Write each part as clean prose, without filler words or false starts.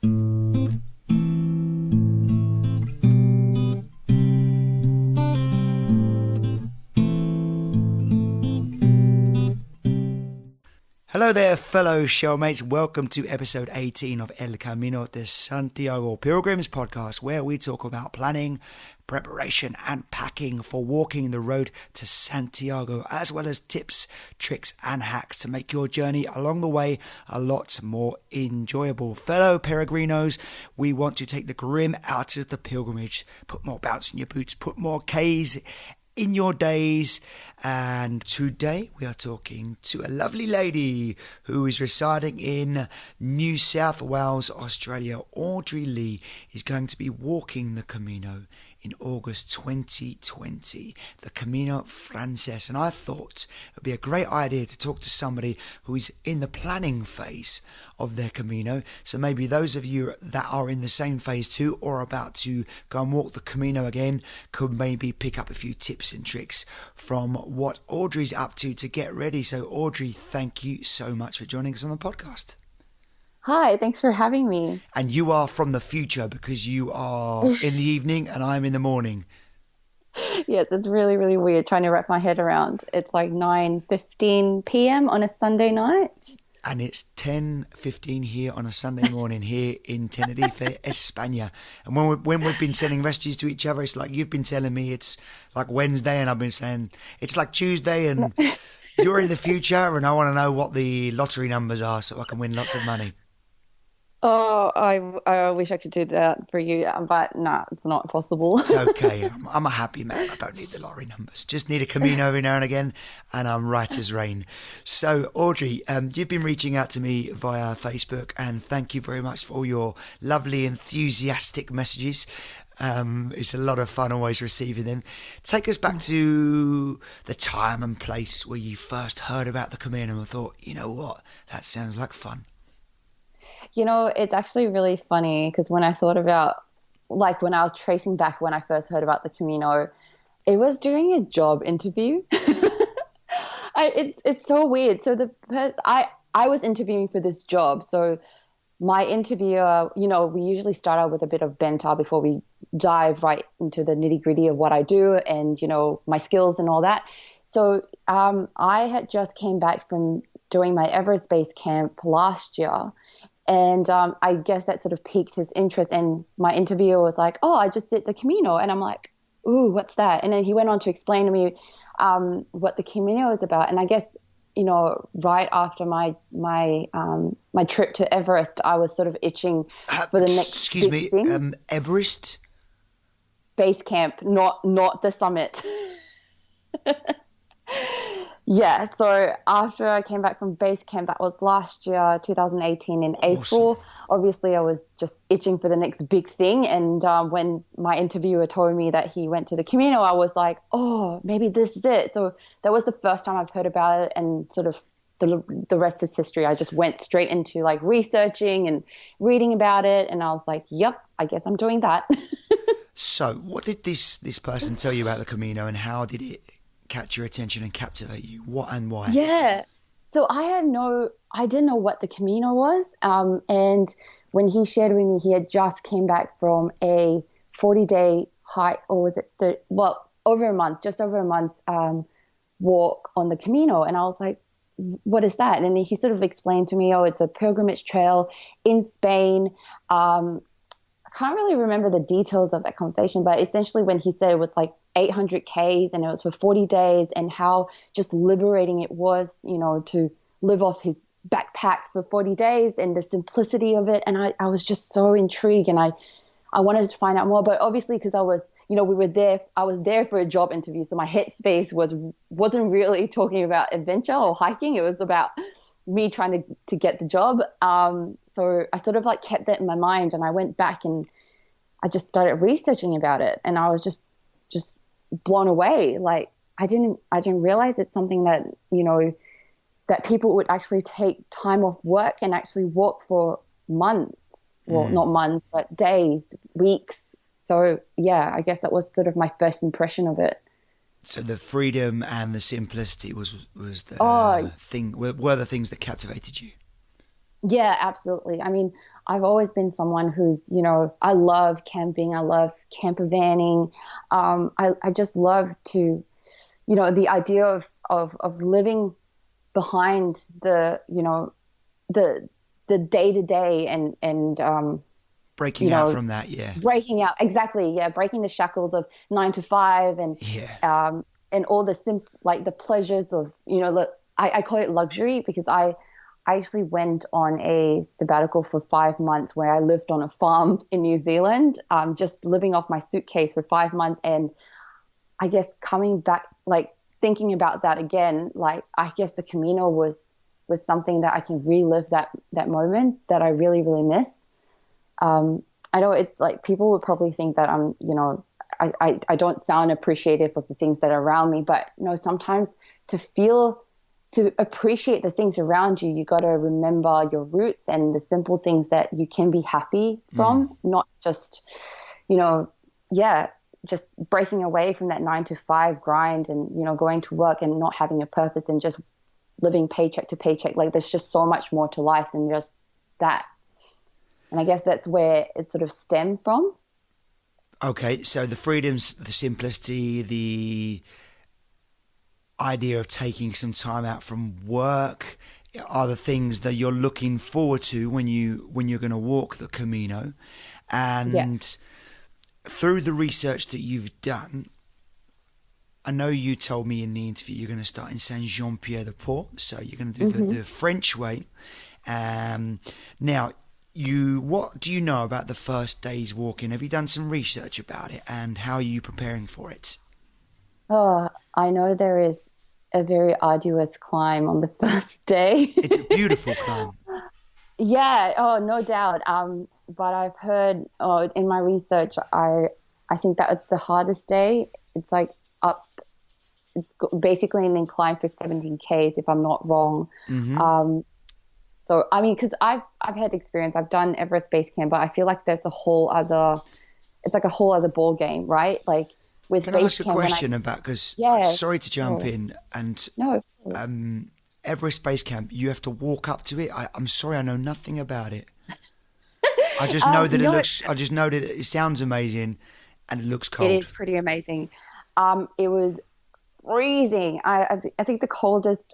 Hello there, fellow showmates. Welcome to episode 18 of El Camino de Santiago Pilgrims podcast, where we talk about planning, preparation and packing for walking the road to Santiago, as well as tips, tricks and hacks to make your journey along the way a lot more enjoyable. Fellow peregrinos, we want to take the grim out of the pilgrimage, put more bounce in your boots, put more Ks in your days. And today we are talking to a lovely lady who is residing in New South Wales, Australia. Audrey Lee is going to be walking the Camino in August 2020, the Camino Frances. And I thought it would be a great idea to talk to somebody who is in the planning phase of their Camino. So maybe those of you that are in the same phase too, or about to go and walk the Camino again, could maybe pick up a few tips and tricks from what Audrey's up to get ready. So Audrey, thank you so much for joining us on the podcast. Hi, thanks for having me. And you are from the future because you are in the evening and I'm in the morning. Yes, it's really, really weird trying to wrap my head around. It's like 9:15 p.m. on a Sunday night. And it's 10:15 here on a Sunday morning here in Tenerife, España. And when we've been sending messages to each other, it's like you've been telling me it's like Wednesday and I've been saying it's like Tuesday and you're in the future and I want to know what the lottery numbers are so I can win lots of money. Oh, I wish I could do that for you, but no, it's not possible. It's okay. I'm a happy man. I don't need the lottery numbers. Just need a Camino every now and again, and I'm right as rain. So, Audrey, you've been reaching out to me via Facebook, and thank you very much for all your lovely, enthusiastic messages. It's a lot of fun always receiving them. Take us back to the time and place where you first heard about the Camino and thought, you know what, that sounds like fun. You know, it's actually really funny because when I thought about, like when I was tracing back when I first heard about the Camino, it was during a job interview. It's so weird. So I was interviewing for this job. So my interviewer, you know, we usually start out with a bit of banter before we dive right into the nitty gritty of what I do and, you know, my skills and all that. So I had just came back from doing my Everest Base Camp last year. And I guess that sort of piqued his interest. And my interviewer was like, oh, I just did the Camino. And I'm like, ooh, what's that? And then he went on to explain to me what the Camino is about. And I guess, you know, right after my trip to Everest, I was sort of itching for the next Excuse me, thing. Everest? Base Camp, not the summit. Yeah, so after I came back from base camp, that was last year, 2018 in April. Awesome. Obviously, I was just itching for the next big thing. And when my interviewer told me that he went to the Camino, I was like, oh, maybe this is it. So that was the first time I've heard about it, and sort of the rest is history. I just went straight into like researching and reading about it. And I was like, yep, I guess I'm doing that. So what did this person tell you about the Camino and how did it catch your attention and captivate you? What and why? Yeah. So I didn't know what the Camino was. And when he shared with me, he had just came back from a 40-day hike, or was it, just over a month walk on the Camino. And I was like, what is that? And he sort of explained to me, oh, it's a pilgrimage trail in Spain. I can't really remember the details of that conversation, but essentially when he said it was like 800 Ks and it was for 40 days and how just liberating it was, you know, to live off his backpack for 40 days and the simplicity of it. And I was just so intrigued and I wanted to find out more, but obviously because I was there for a job interview. So my headspace wasn't really talking about adventure or hiking. It was about me trying to get the job. So I sort of like kept that in my mind and I went back and I just started researching about it and I was just blown away. Like I didn't realize it's something that, you know, that people would actually take time off work and actually walk for months. Well, not months, but days, weeks. So yeah, I guess that was sort of my first impression of it. So the freedom and the simplicity was the thing, were the things that captivated you. Yeah, absolutely. I mean, I've always been someone who's, I love camping. I love camper vanning. I just love to, the idea of living behind the day to day and breaking out from that. Yeah. Breaking out. Exactly. Yeah. Breaking the shackles of 9 to 5 and all the the pleasures of, I call it luxury because I actually went on a sabbatical for 5 months where I lived on a farm in New Zealand, just living off my suitcase for 5 months. And I guess coming back, like thinking about that again, like I guess the Camino was something that I can relive that moment that I really, really miss. I know it's like people would probably think that I'm, I don't sound appreciative of the things that are around me, but sometimes to appreciate the things around you, you got to remember your roots and the simple things that you can be happy from, not just, just breaking away from that 9 to 5 grind and, going to work and not having a purpose and just living paycheck to paycheck. Like there's just so much more to life than just that. And I guess that's where it sort of stemmed from. Okay, so the freedoms, the simplicity, the idea of taking some time out from work are the things that you're looking forward to when you're going to walk the Camino. And through the research that you've done, I know you told me in the interview you're going to start in Saint-Jean-Pied-de-Port, so you're going to do the French way. Now, what do you know about the first day's walking? Have you done some research about it, and how are you preparing for it? Oh, I know there is a very arduous climb on the first day. It's a beautiful climb. Yeah, no doubt. But I've heard in my research, I think that it's the hardest day. It's like up. It's basically an incline for 17 Ks, if I'm not wrong. So, I mean, because I've had experience. I've done Everest Base Camp, but I feel like there's it's like a whole other ball game, right? Like with Can base I ask a camp, question about, because sorry to jump in, and Everest Base Camp, you have to walk up to it. I'm sorry, I know nothing about it. I just know that I just know that it sounds amazing, and it looks cold. It is pretty amazing. It was freezing. I think the coldest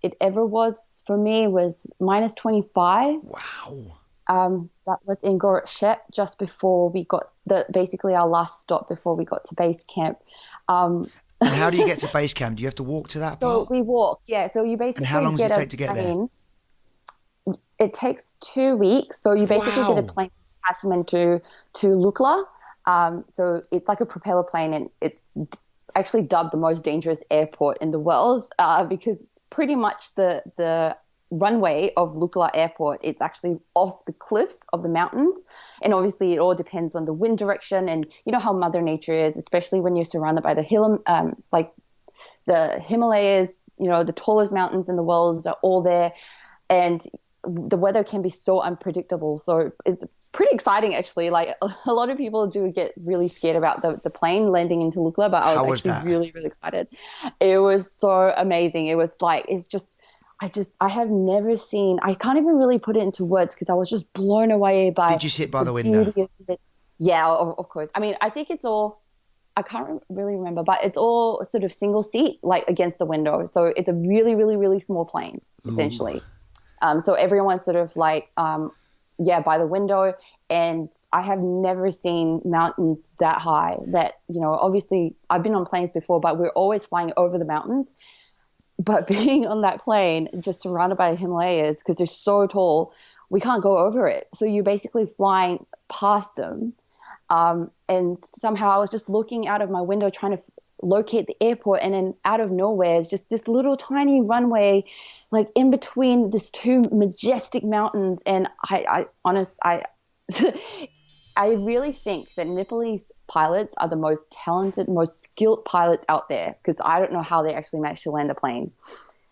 it ever was for me was minus 25. Wow. That was in Gorot just before we got basically our last stop before we got to base camp. And how do you get to base camp? Do you have to walk to that part? So we walk, yeah. So you basically And how long does it take to get there? It takes 2 weeks. So you basically get a plane attachment to Lukla. So it's like a propeller plane, and it's actually dubbed the most dangerous airport in the world because pretty much the runway of Lukla Airport, it's actually off the cliffs of the mountains. And obviously it all depends on the wind direction, and you know how Mother Nature is, especially when you're surrounded by the Himalayas, the tallest mountains in the world are all there. And the weather can be so unpredictable. So it's pretty exciting, actually. Like a lot of people do get really scared about the plane landing into Lukla, but I was actually really, really excited. It was so amazing. It was like, I have never seen, I can't even really put it into words because I was just blown away by. Did you sit by the window? Yeah, of course. I mean, I think it's all, I can't really remember, but it's all sort of single seat, like against the window. So it's a really, really, really small plane, essentially. So everyone's sort of like, by the window. And I have never seen mountains that high that, obviously I've been on planes before, but we're always flying over the mountains. But being on that plane, just surrounded by the Himalayas, because they're so tall, we can't go over it. So you're basically flying past them. And somehow I was just looking out of my window trying to locate the airport, and then out of nowhere is just this little tiny runway, like in between these two majestic mountains. And I really think that Nepalese pilots are the most talented, most skilled pilots out there, because I don't know how they actually managed to land a plane.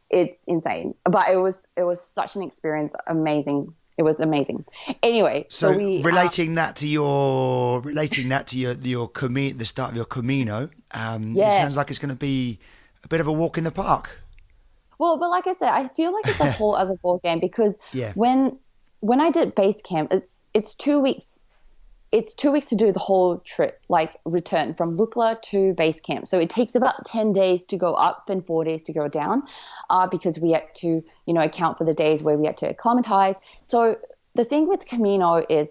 It's insane. But it was such an experience. Amazing. It was amazing. Anyway, so we relating that to your Camino, the start of your Camino. It sounds like it's going to be a bit of a walk in the park. Well, but like I said, I feel like it's a whole other ball game, because when when I did base camp, it's 2 weeks. It's 2 weeks to do the whole trip, like return from Lukla to base camp. So it takes about 10 days to go up and 4 days to go down, because we had to, account for the days where we had to acclimatize. So the thing with Camino is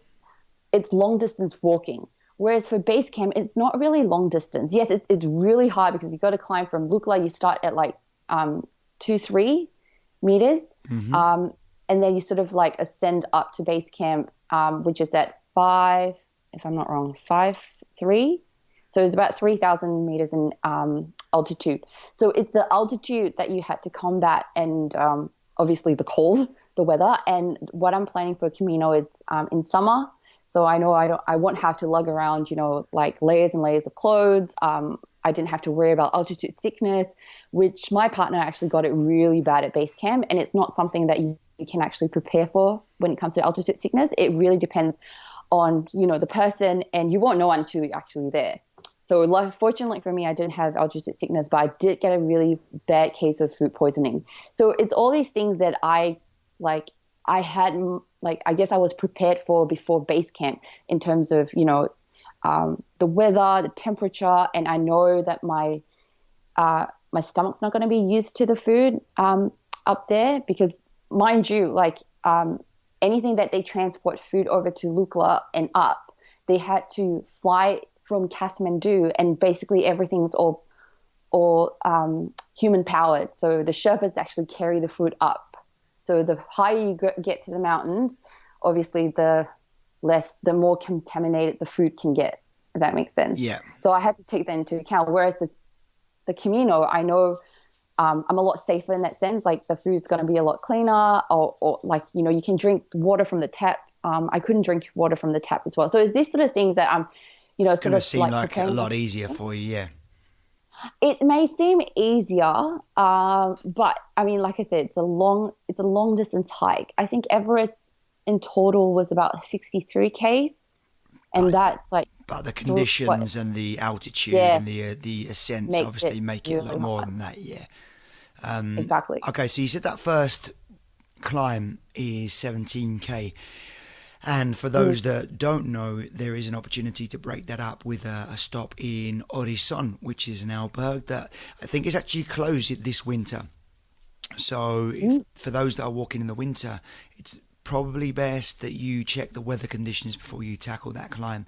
it's long distance walking. Whereas for base camp, it's not really long distance. Yes, it's really hard because you got to climb from Lukla. You start at like 2-3 meters, and then you sort of like ascend up to base camp, which is at 5, if I'm not wrong, 5.3. So it's about 3,000 meters in altitude. So it's the altitude that you had to combat, and obviously the cold, the weather. And what I'm planning for Camino is in summer. So I know I won't have to lug around, like layers and layers of clothes. I didn't have to worry about altitude sickness, which my partner actually got it really bad at base camp. And it's not something that you can actually prepare for when it comes to altitude sickness. It really depends on, the person, and you won't know until you're actually there. So fortunately for me, I didn't have altitude sickness, but I did get a really bad case of food poisoning. So it's all these things that I hadn't, I guess I was prepared for before base camp in terms of, the weather, the temperature, and I know that my stomach's not going to be used to the food up there because, mind you, anything that they transport food over to Lukla and up, they had to fly from Kathmandu, and basically everything's all human powered. So the Sherpas actually carry the food up. So the higher you get to the mountains, obviously the more contaminated the food can get, if that makes sense. Yeah. So I had to take that into account. Whereas the Camino, I know I'm a lot safer in that sense. Like the food's going to be a lot cleaner, or you can drink water from the tap. I couldn't drink water from the tap as well. So it's these sort of things that I'm, it's going to seem like a lot easier for you, yeah. It may seem easier, but I mean, like I said, it's a long distance hike. I think Everest in total was about 63 k's, and that's like. But the conditions and the altitude and the ascents obviously make it a lot more than that, yeah. Exactly. Okay, so you said that first climb is 17k. And for those that don't know, there is an opportunity to break that up with a stop in Horizon, which is an albergue that I think is actually closed this winter. So for those that are walking in the winter, it's probably best that you check the weather conditions before you tackle that climb,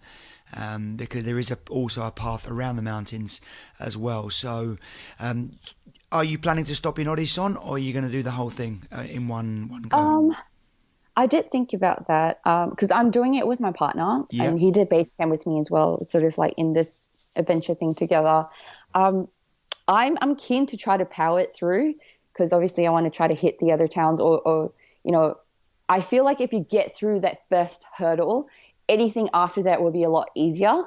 because there is also a path around the mountains as well. So are you planning to stop in Horizon, or are you going to do the whole thing in one go? I did think about that because I'm doing it with my partner, and he did base camp with me as well, sort of like in this adventure thing together. I'm keen to try to power it through because obviously I want to try to hit the other towns, or I feel like if you get through that first hurdle, anything after that will be a lot easier.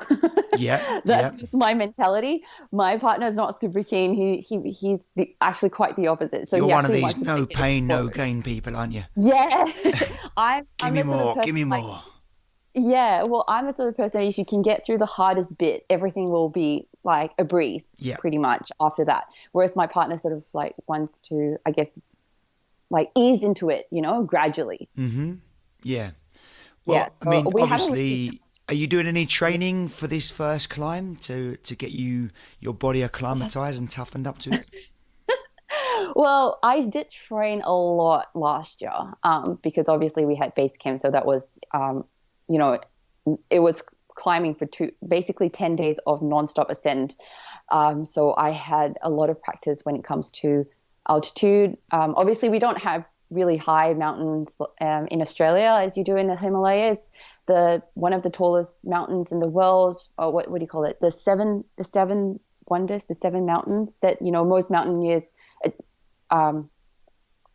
That's just my mentality. My partner's not super keen. He's actually quite the opposite. So you're one of these no pain, no gain people, aren't you? Yeah. Give me more. Yeah, well, I'm the sort of person, if you can get through the hardest bit, everything will be like a breeze pretty much after that. Whereas my partner sort of like wants to, I guess, like ease into it, gradually. Mm-hmm. Yeah. Well, I mean, obviously, are you doing any training for this first climb to get your body acclimatized and toughened up to it? Well, I did train a lot last year because obviously we had base camp. So that was, it was climbing for basically 10 days of nonstop ascent. So I had a lot of practice when it comes to altitude. Obviously, we don't have really high mountains in Australia as you do in the Himalayas. One of the tallest mountains in the world, or what do you call it? The seven wonders, the 7 mountains that most mountaineers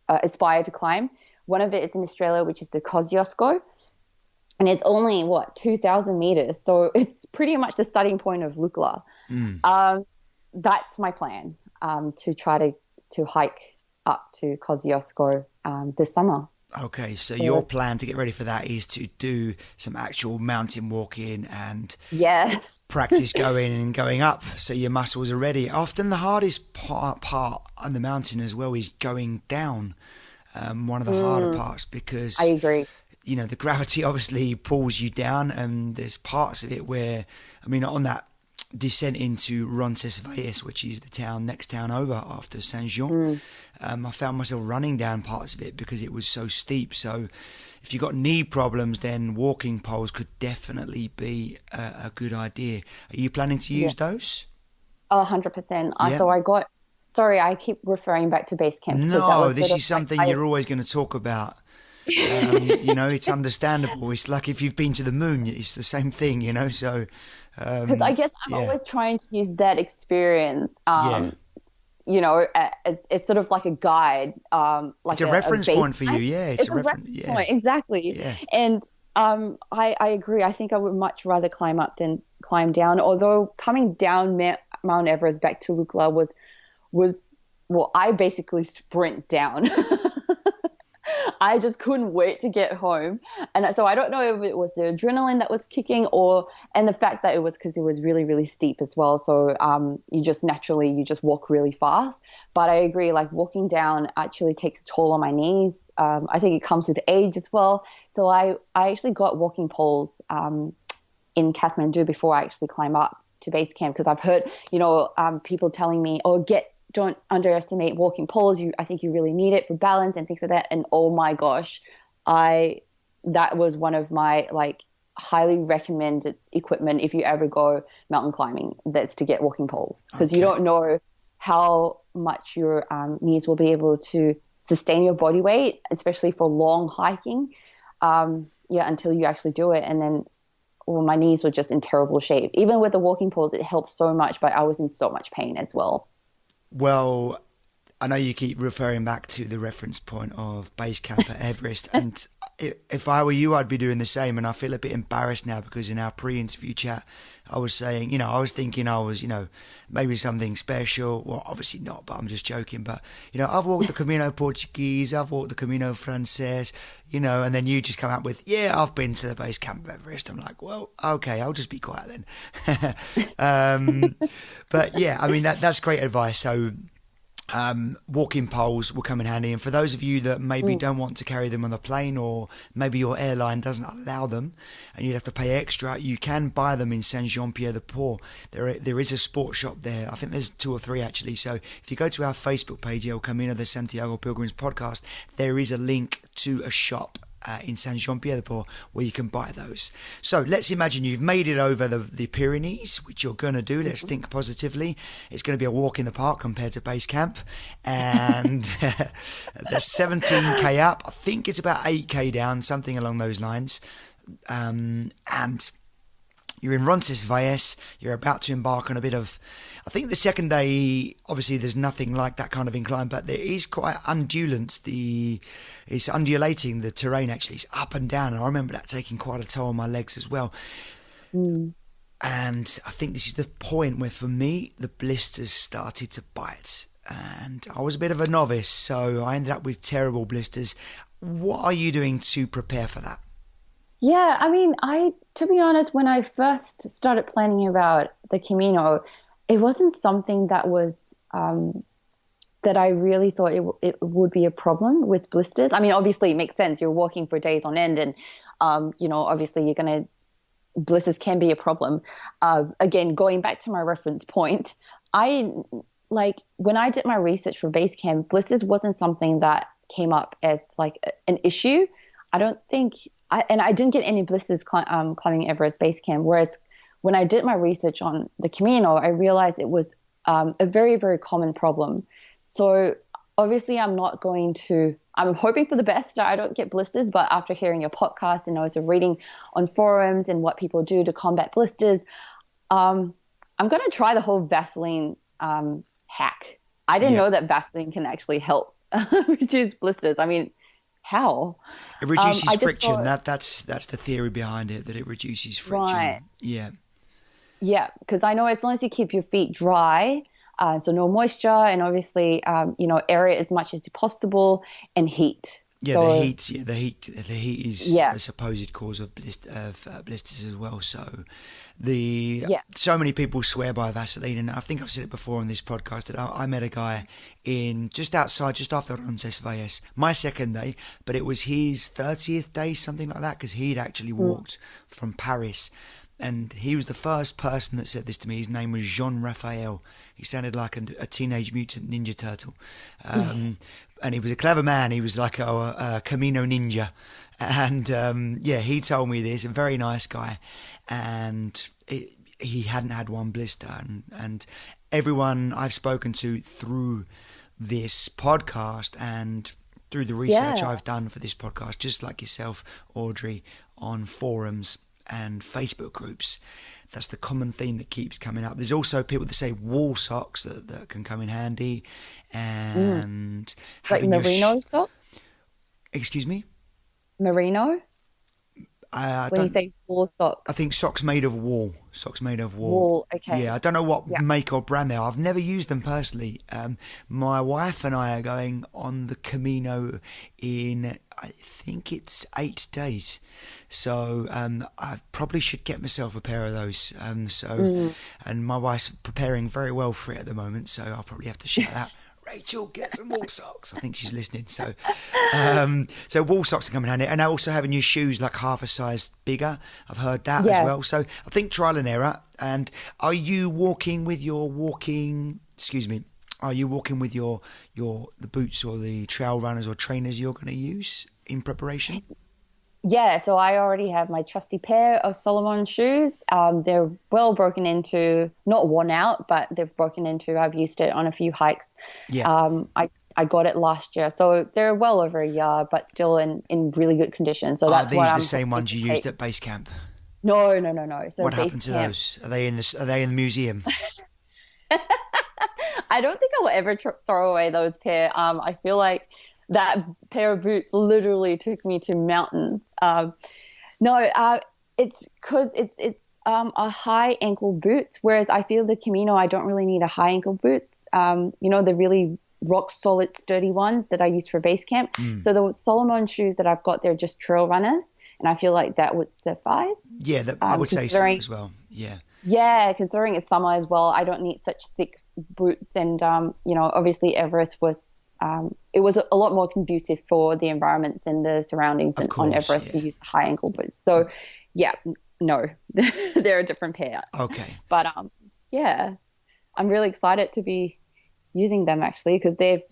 aspire to climb. One of it is in Australia, which is the Kosciuszko, and it's only 2,000 meters, so it's pretty much the starting point of Lukla. That's my plan, to try to hike up to Kosciuszko this summer. Okay, so your plan to get ready for that is to do some actual mountain walking and practice going up, so your muscles are ready. Often the hardest part on the mountain as well is going down. One of the harder parts, because I agree. you know, the gravity obviously pulls you down, and there's parts of it where, I mean, on that descent into Roncesvalles, which is the next town over after Saint-Jean, I found myself running down parts of it because it was so steep. So if you've got knee problems, then walking poles could definitely be a good idea. Are you planning to use those? 100%. Yeah. So I got, sorry, I keep referring back to base camp. No, this is something you're always going to talk about. You know, it's understandable. It's like if you've been to the moon, it's the same thing, you know, so... Because I guess I'm always trying to use that experience, you know, it's sort of like a guide. Like it's a reference point for you, yeah. It's a reference point, exactly. Yeah. And I agree. I think I would much rather climb up than climb down. Although coming down Mount Everest back to Lukla was well, I basically sprint down. I just couldn't wait to get home. And so I don't know if it was the adrenaline that was kicking and the fact that it was because it was really, really steep as well. So you just walk really fast. But I agree, like walking down actually takes a toll on my knees. I think it comes with age as well. So I actually got walking poles in Kathmandu before I actually climb up to base camp, because I've heard, you know, people telling me, don't underestimate walking poles. I think you really need it for balance and things like that. And oh my gosh, that was one of my like highly recommended equipment if you ever go mountain climbing. That's to get walking poles, because you don't know how much your knees will be able to sustain your body weight, especially for long hiking. Until you actually do it, and then. Well, my knees were just in terrible shape. Even with the walking poles, it helped so much, but I was in so much pain as well. Well, I know you keep referring back to the reference point of base camp at Everest, and if I were you, I'd be doing the same. And I feel a bit embarrassed now because in our pre-interview chat, I was saying, you know, I was thinking I was, you know, maybe something special. Well, obviously not, but I'm just joking. But, you know, I've walked the Camino Portuguese, I've walked the Camino Frances, you know, and then you just come up with, yeah, I've been to the base camp of Everest. I'm like, well, okay, I'll just be quiet then. But yeah, I mean, that's great advice. So walking poles will come in handy, and for those of you that maybe don't want to carry them on the plane, or maybe your airline doesn't allow them and you'd have to pay extra, you can buy them in Saint-Jean-Pied-de-Port. There is a sports shop there. I think there's 2 or 3 actually. So if you go to our Facebook page, El Camino de Santiago Pilgrims Podcast, there is a link to a shop in Saint-Jean-Pied-de-Port where you can buy those. So let's imagine you've made it over the Pyrenees, which you're going to do. Let's think positively. It's going to be a walk in the park compared to base camp, and there's 17k up. I think it's about 8k down, something along those lines. And you're in Roncesvalles. You're about to embark on a bit of, I think the second day, obviously there's nothing like that kind of incline, but there is quite undulant. It's undulating, the terrain actually. It's up and down, and I remember that taking quite a toll on my legs as well. And I think this is the point where, for me, the blisters started to bite. And I was a bit of a novice, so I ended up with terrible blisters. What are you doing to prepare for that? Yeah, I mean, to be honest, when I first started planning about the Camino, it wasn't something that was that I really thought it would be a problem with blisters. I mean, obviously it makes sense. You're walking for days on end, and you know, obviously blisters can be a problem. Again, going back to my reference point, when I did my research for base camp, blisters wasn't something that came up as like an issue. I don't think. I didn't get any blisters climbing Everest Base Camp, whereas when I did my research on the Camino, I realized it was a very, very common problem. So obviously I'm hoping for the best that I don't get blisters, but after hearing your podcast and also reading on forums and what people do to combat blisters, I'm going to try the whole Vaseline hack. I didn't know that Vaseline can actually help reduce blisters. I mean, how? It reduces friction. That's the theory behind it, that it reduces friction. Right. Yeah. Yeah, because I know as long as you keep your feet dry, so no moisture, and obviously, air it as much as possible, and heat. Yeah, So the heat is yeah, a supposed cause of blisters as well. So yeah. so many people swear by Vaseline, and I think I've said it before on this podcast that I met a guy in just after Roncesvalles, my second day, but it was his 30th day, something like that, because he'd actually walked from Paris. And he was the first person that said this to me. His name was Jean Raphael. He sounded like a Teenage Mutant Ninja Turtle. And he was a clever man. He was like a Camino ninja. And he told me this, a very nice guy. And he hadn't had one blister. And everyone I've spoken to through this podcast and through the research I've done for this podcast, just like yourself, Audrey, on forums and Facebook groups, that's the common theme that keeps coming up. There's also people that say wool socks that can come in handy, and Like merino sock. Excuse me. Merino. When you say wool socks, I think socks made of wool. Wool. Okay. Yeah, I don't know what make or brand they are. I've never used them personally. My wife and I are going on the Camino in, I think it's 8 days. So I probably should get myself a pair of those. And my wife's preparing very well for it at the moment, so I'll probably have to shout out, Rachel, get some wool socks. I think she's listening. So wool socks are coming handy, and also having your shoes like half a size bigger. I've heard that as well. So I think trial and error. And are you walking with your Are you walking with the boots or the trail runners or trainers you're going to use in preparation? Yeah, so I already have my trusty pair of Solomon shoes. They're well broken into, not worn out, but they've broken into. I've used it on a few hikes. Yeah. I got it last year, so they're well over a year, but still in really good condition. So that's Are these the same ones you used at base camp? No. So what happened to those? Are they in the museum? I don't think I will ever throw away those pair. I feel like that pair of boots literally took me to mountains. It's because it's a high ankle boots, whereas I feel the Camino, I don't really need a high ankle boots. The really rock solid sturdy ones that I use for base camp. So the Solomon shoes that I've got, they're just trail runners, and I feel like that would suffice. Yeah, I would say so as well. Yeah, considering it's summer as well, I don't need such thick boots, and obviously Everest was. It was a lot more conducive for the environments and the surroundings on Everest to use high ankle boots. So, no, they're a different pair. Okay. But I'm really excited to be using them actually, because they've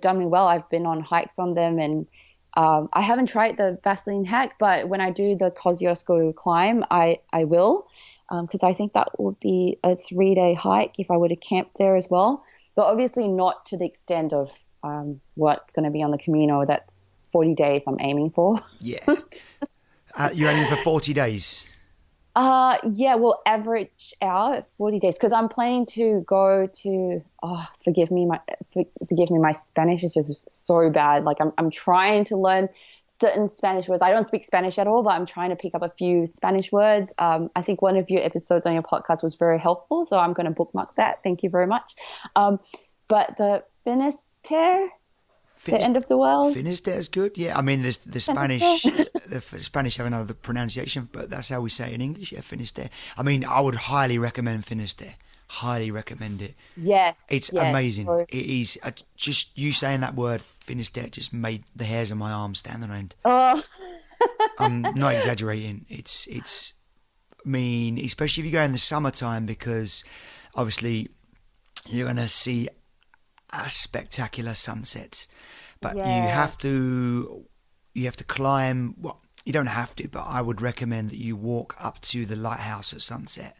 done me well. I've been on hikes on them, and I haven't tried the Vaseline hack, but when I do the Kosciuszko climb, I will, because I think that would be a 3-day hike if I were to camp there as well. But obviously not to the extent of what's going to be on the Camino. That's 40 days I'm aiming for. Yeah. You're aiming for 40 days? We'll average out 40 days, because I'm planning to go to, forgive me, my Spanish is just so bad. Like I'm trying to learn certain Spanish words. I don't speak Spanish at all, but I'm trying to pick up a few Spanish words. I think one of your episodes on your podcast was very helpful, so I'm going to bookmark that. Thank you very much. But the Finisterre, the end of the world. Finisterre is good. Yeah, I mean, there's the Spanish. The Spanish have another pronunciation, but that's how we say it in English. Yeah, Finisterre. I mean, I would highly recommend Finisterre. Highly recommend it. Yes, it's amazing. So, it is just you saying that word Finisterre just made the hairs on my arms stand on end. Oh, I'm not exaggerating. It's. I mean, especially if you go in the summertime, because obviously you're going to see a spectacular sunset, but you have to climb. Well, you don't have to, but I would recommend that you walk up to the lighthouse at sunset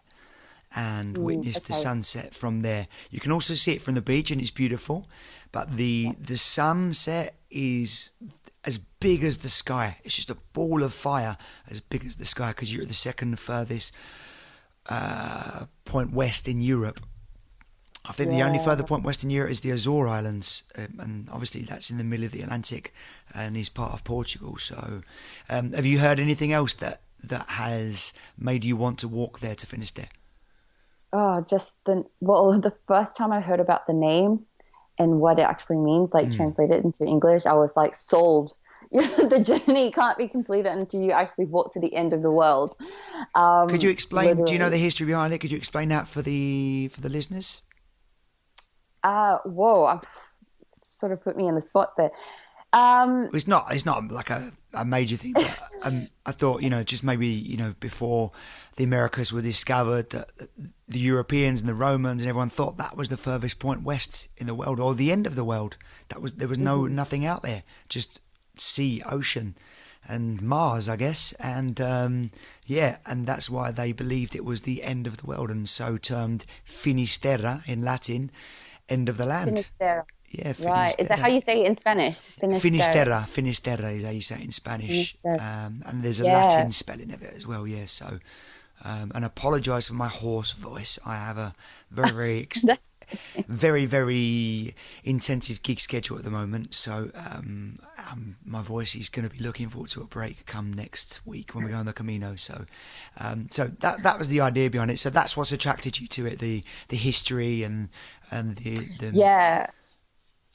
and witness the sunset from there. You can also see it from the beach, and it's beautiful, but the sunset is as big as the sky. It's just a ball of fire as big as the sky, because you're at the second furthest point west in Europe. I think the only further point west in Europe is the Azore Islands, and obviously that's in the middle of the Atlantic and is part of Portugal. So have you heard anything else that has made you want to walk there to Finisterre? Oh, the first time I heard about the name, and what it actually means, like translated into English, I was like sold. The journey can't be completed until you actually walk to the end of the world. Could you explain? Literally. Do you know the history behind it? Could you explain that for the listeners? Whoa, I've sort of put me in the spot there. It's not like a major thing, but I thought, just maybe, before the Americas were discovered, the Europeans and the Romans and everyone thought that was the furthest point west in the world, or the end of the world. There was nothing out there, just sea, ocean, and Mars, I guess. And and that's why they believed it was the end of the world, and so termed Finisterra in Latin, end of the land. Finisterra. Yeah, Finisterra. Right. Is that how you say it in Spanish? Finisterra is how you say it in Spanish. And there's a Latin spelling of it as well, yeah. So, and apologise for my hoarse voice. I have a very, very, very intensive gig schedule at the moment. So, my voice is going to be looking forward to a break come next week when we go on the Camino. So, that was the idea behind it. So that's what's attracted you to it, the history and the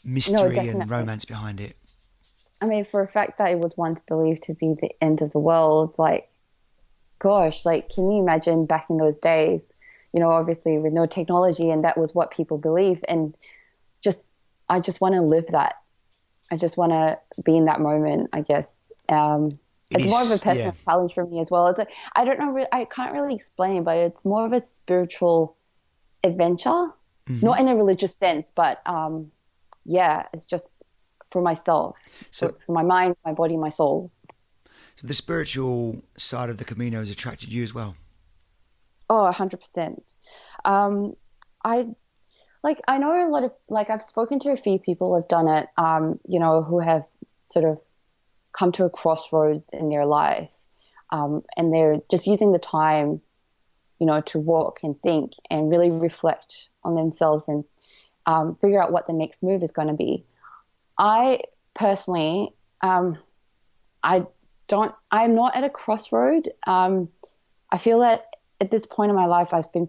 mystery and romance behind it. I mean, for a fact that it was once believed to be the end of the world, like, gosh, like, can you imagine back in those days, obviously with no technology, and that was what people believe. And I just want to live that. I just want to be in that moment, I guess. It's more of a personal challenge for me as well. It's like, I don't know, I can't really explain, but it's more of a spiritual adventure, not in a religious sense, but it's just for myself, for my mind, my body, my soul. So the spiritual side of the Camino has attracted you as well? Oh, 100%. I know a lot of, I've spoken to a few people who have done it, who have sort of come to a crossroads in their life, and they're just using the time, to walk and think and really reflect on themselves and figure out what the next move is going to be. I personally, I'm not at a crossroad. I feel that at this point in my life, I've been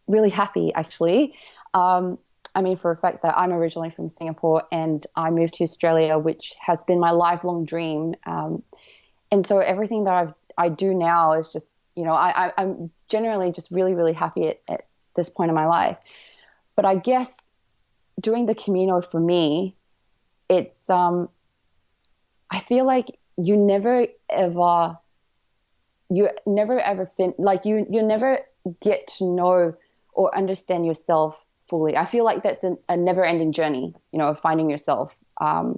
really happy, actually. I mean, for a fact that I'm originally from Singapore and I moved to Australia, which has been my lifelong dream. And so everything that I do now is just, I'm generally just really, really happy at this point in my life. But I guess doing the Camino for me, it's, I feel like you never ever you never get to know or understand yourself fully. I feel like that's a never-ending journey, of finding yourself and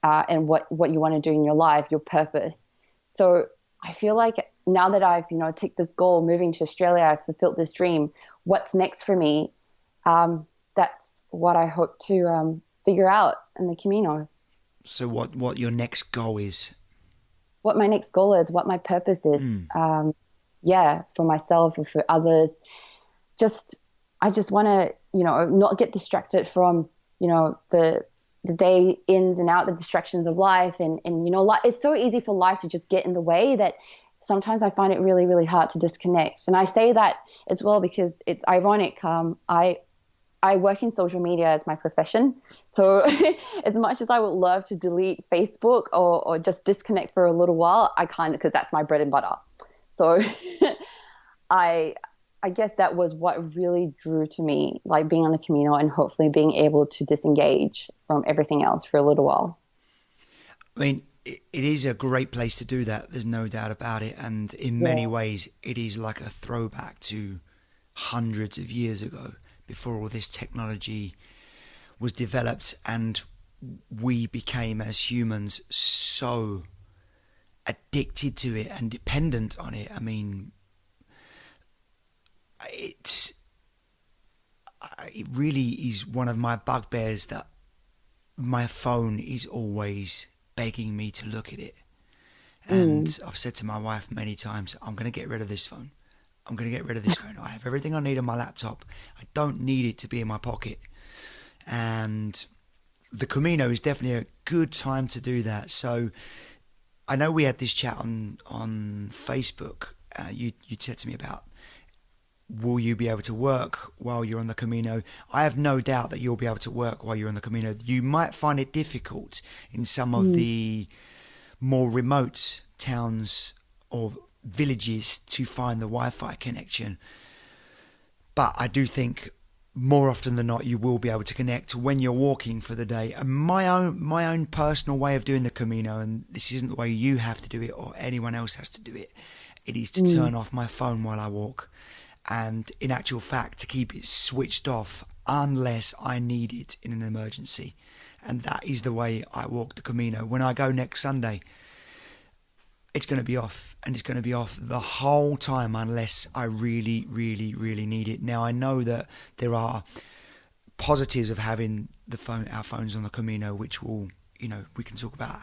what you want to do in your life, your purpose. So I feel like now that I've, ticked this goal, moving to Australia, I've fulfilled this dream, what's next for me? That's what I hope to figure out in the Camino. So what your next goal is? What my next goal is, what my purpose is, for myself or for others. I just want to, not get distracted from, the day ins and out, the distractions of life. And it's so easy for life to just get in the way that sometimes I find it really, really hard to disconnect. And I say that as well because it's ironic. I work in social media as my profession. So as much as I would love to delete Facebook or just disconnect for a little while, I can't, because that's my bread and butter. So I guess that was what really drew to me, like being on the Camino and hopefully being able to disengage from everything else for a little while. I mean, it is a great place to do that. There's no doubt about it. And in many ways, it is like a throwback to hundreds of years ago, before all this technology was developed and we became as humans so addicted to it and dependent on it. I mean, it really is one of my bugbears that my phone is always begging me to look at it. And I've said to my wife many times, I'm going to get rid of this phone. I'm going to get rid of this phone. I have everything I need on my laptop. I don't need it to be in my pocket. And the Camino is definitely a good time to do that. So I know we had this chat on Facebook. You said to me about will you be able to work while you're on the Camino? I have no doubt that you'll be able to work while you're on the Camino. You might find it difficult in some of the more remote towns or villages to find the Wi-Fi connection. But I do think more often than not you will be able to connect when you're walking for the day. And my own personal way of doing the Camino, and this isn't the way you have to do it or anyone else has to do it, it is to turn off my phone while I walk. And in actual fact, to keep it switched off unless I need it in an emergency. And that is the way I walk the Camino. When I go next Sunday, it's going to be off, and it's going to be off the whole time unless I really, really, really need it. Now, I know that there are positives of having our phones on the Camino, which will, we can talk about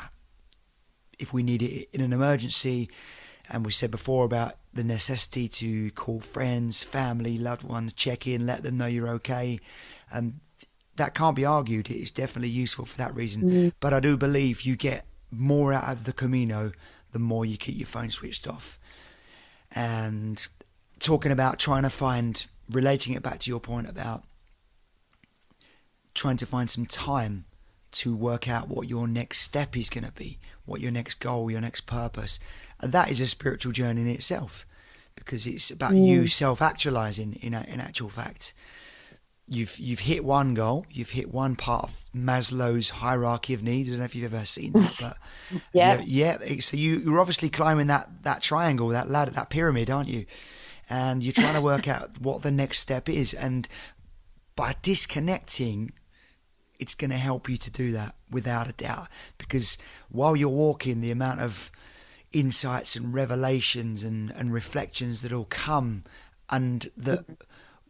if we need it in an emergency. And we said before about the necessity to call friends, family, loved ones, check in, let them know you're okay. And that can't be argued. It is definitely useful for that reason. But I do believe you get more out of the Camino the more you keep your phone switched off. And talking about relating it back to your point about trying to find some time to work out what your next step is going to be, what your next goal, your next purpose. And that is a spiritual journey in itself, because it's about you self-actualizing in actual fact. You've hit one goal, you've hit one part of Maslow's hierarchy of needs. I don't know if you've ever seen that, but yeah. So you're obviously climbing that triangle, that ladder, that pyramid, aren't you? And you're trying to work out what the next step is. And by disconnecting, it's going to help you to do that without a doubt. Because while you're walking, the amount of insights and revelations and reflections that will come and that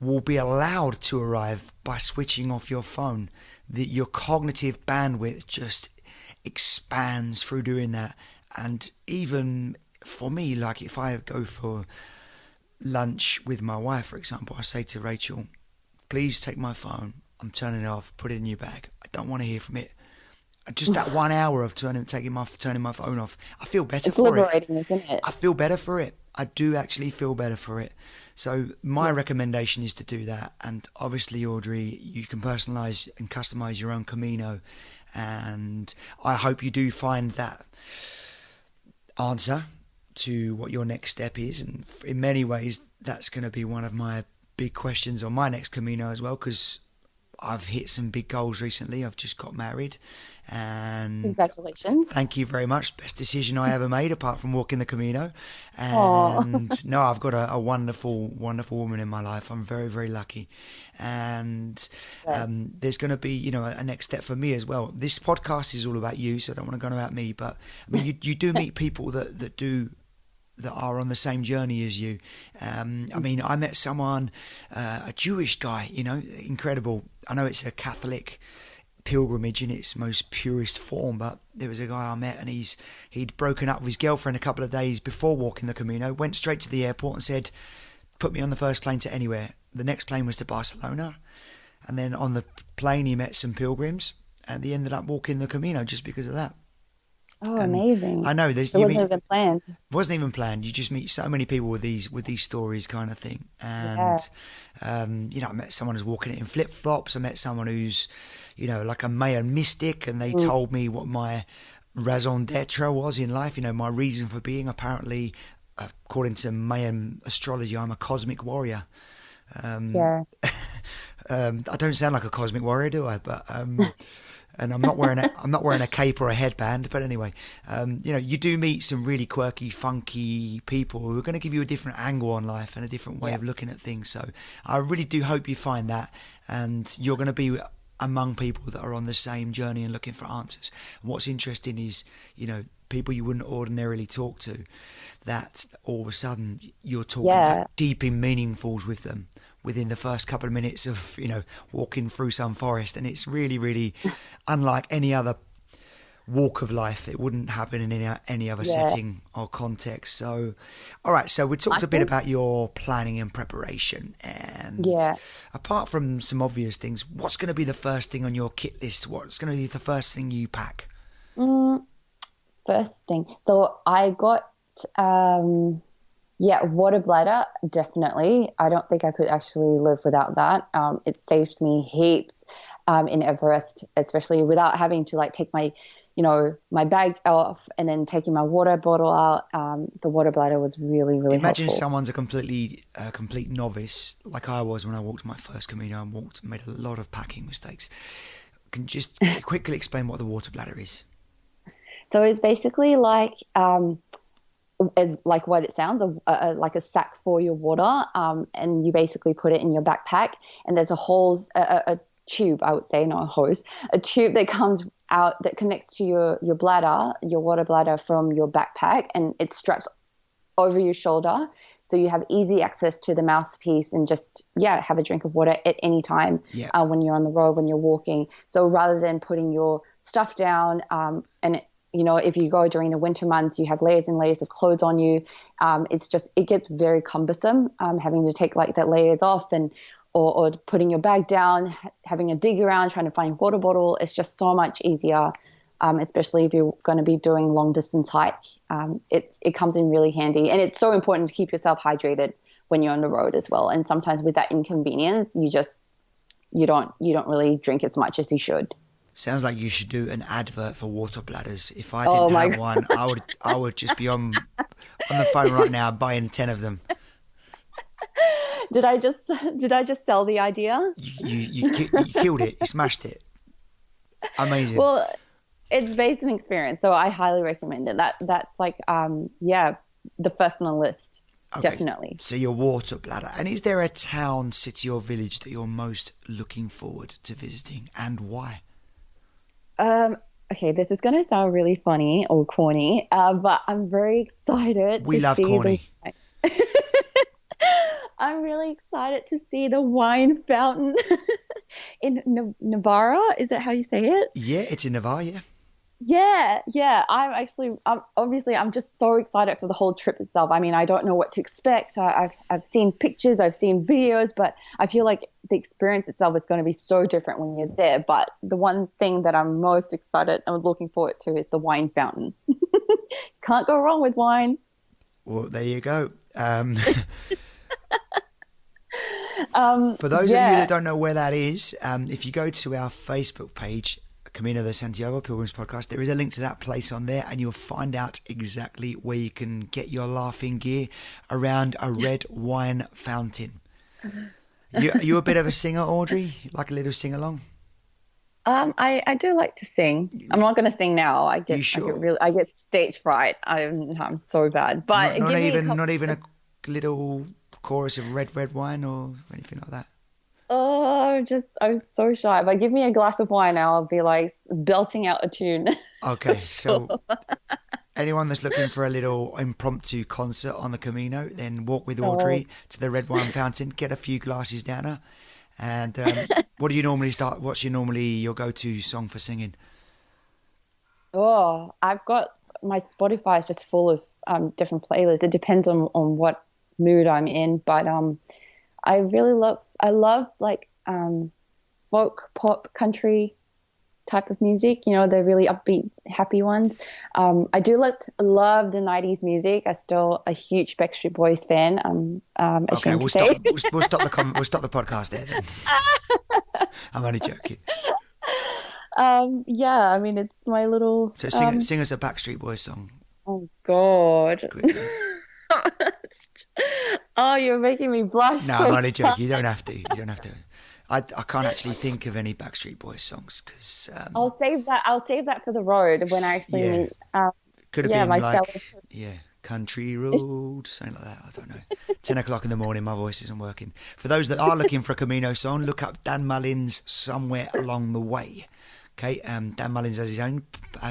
will be allowed to arrive by switching off your phone, that your cognitive bandwidth just expands through doing that. And even for me, like if I go for lunch with my wife, for example, I say to Rachel, please take my phone, I'm turning it off, put it in your bag, I don't want to hear from it. Just that 1 hour of turning my phone off, I feel better for it. It's liberating, isn't it? I feel better for it. I do actually feel better for it. So my recommendation is to do that. And obviously, Audrey, you can personalize and customize your own Camino. And I hope you do find that answer to what your next step is. And in many ways, that's going to be one of my big questions on my next Camino as well, because I've hit some big goals recently. I've just got married, and congratulations. Thank you very much. Best decision I ever made apart from walking the Camino. And no, I've got a wonderful, wonderful woman in my life. I'm very, very lucky. And there's going to be, a next step for me as well. This podcast is all about you, so I don't want to go about me, but I mean, you do meet people that are on the same journey as you. I mean, I met someone, a Jewish guy, incredible. I know it's a Catholic pilgrimage in its most purest form, but there was a guy I met, and he'd broken up with his girlfriend a couple of days before walking the Camino, went straight to the airport and said, put me on the first plane to anywhere. The next plane was to Barcelona, and then on the plane he met some pilgrims, and he ended up walking the Camino just because of that. Oh, amazing! I know. It wasn't even planned. Wasn't even planned. You just meet so many people with these stories, kind of thing. And I met someone who's walking it in flip flops. I met someone who's, like a Mayan mystic, and they told me what my raison d'être was in life. My reason for being. Apparently, according to Mayan astrology, I'm a cosmic warrior. I don't sound like a cosmic warrior, do I? But and I'm not wearing a cape or a headband. But anyway, you do meet some really quirky, funky people who are going to give you a different angle on life and a different way of looking at things. So I really do hope you find that, and you're going to be among people that are on the same journey and looking for answers. And what's interesting is, people you wouldn't ordinarily talk to, that all of a sudden you're talking about deep in meaningfuls with them within the first couple of minutes of, walking through some forest. And it's really, really unlike any other walk of life. It wouldn't happen in any other setting or context. So, all right. So we talked a bit about your planning and preparation. And apart from some obvious things, what's going to be the first thing on your kit list? What's going to be the first thing you pack? First thing. So I got... Yeah, water bladder, definitely. I don't think I could actually live without that. It saved me heaps in Everest, especially without having to like take my bag off and then taking my water bottle out. The water bladder was really, really Imagine helpful. someone's a complete novice, like I was when I walked my first Camino and made a lot of packing mistakes. Can you just quickly explain what the water bladder is? So it's basically like as like what it sounds, like a sack for your water, and you basically put it in your backpack, and there's a tube, I would say, not a hose, a tube that comes out that connects to your bladder, your water bladder from your backpack, and it's strapped over your shoulder, so you have easy access to the mouthpiece and just have a drink of water at any time when you're on the road, when you're walking. So rather than putting your stuff down, and if you go during the winter months, you have layers and layers of clothes on you. It gets very cumbersome, having to take like the layers off or putting your bag down, having a dig around, trying to find a water bottle. It's just so much easier, especially if you're going to be doing long distance hike. It comes in really handy, and it's so important to keep yourself hydrated when you're on the road as well. And sometimes with that inconvenience, you don't really drink as much as you should. Sounds like you should do an advert for water bladders. If I didn't have one, I would just be on the phone right now buying 10 of them. Did I just sell the idea? You killed it. You smashed it. Amazing. Well, it's based on experience, so I highly recommend it. That's like the first on the list. Okay, definitely. So your water bladder. And is there a town, city or village that you're most looking forward to visiting, and why? Okay, this is going to sound really funny or corny, but I'm very excited. We love corny. I'm really excited to see the wine fountain in Navarra. Is that how you say it? Yeah, it's in Navarra, Yeah. I'm just so excited for the whole trip itself. I mean, I don't know what to expect. I've seen pictures, I've seen videos, but I feel like the experience itself is going to be so different when you're there. But the one thing that I'm most excited and looking forward to is the wine fountain. Can't go wrong with wine. Well, there you go. For those of you that don't know where that is, if you go to our Facebook page, Camino de Santiago Pilgrims Podcast, there is a link to that place on there, and you'll find out exactly where you can get your laughing gear around a red wine fountain. You a bit of a singer, Audrey? Like a little sing along? I do like to sing. I'm not going to sing now. I get stage fright. I'm so bad. But not even a little chorus of red wine or anything like that. Oh, I'm so shy. But give me a glass of wine now, I'll be like belting out a tune. Okay, so anyone that's looking for a little impromptu concert on the Camino, then walk with Audrey to the red wine fountain, get a few glasses down her, and what do you normally start? What's your go-to song for singing? Oh, I've got my Spotify is just full of different playlists. It depends on what mood I'm in, but I love like folk, pop, country type of music, the really upbeat, happy ones. I do love the 90s music. I'm still a huge Backstreet Boys fan. Okay, we'll stop the podcast there then. I'm only joking. I mean, it's my little... So sing us a Backstreet Boys song. Oh, God. Oh, you're making me blush. No, I'm only joking. You don't have to. I can't actually think of any Backstreet Boys songs because I'll save that for the road when I actually meet. Could have been like Country Road, something like that. I don't know. 10 o'clock in the morning, my voice isn't working. For those that are looking for a Camino song, look up Dan Mullins Somewhere Along the Way. Okay, Dan Mullins has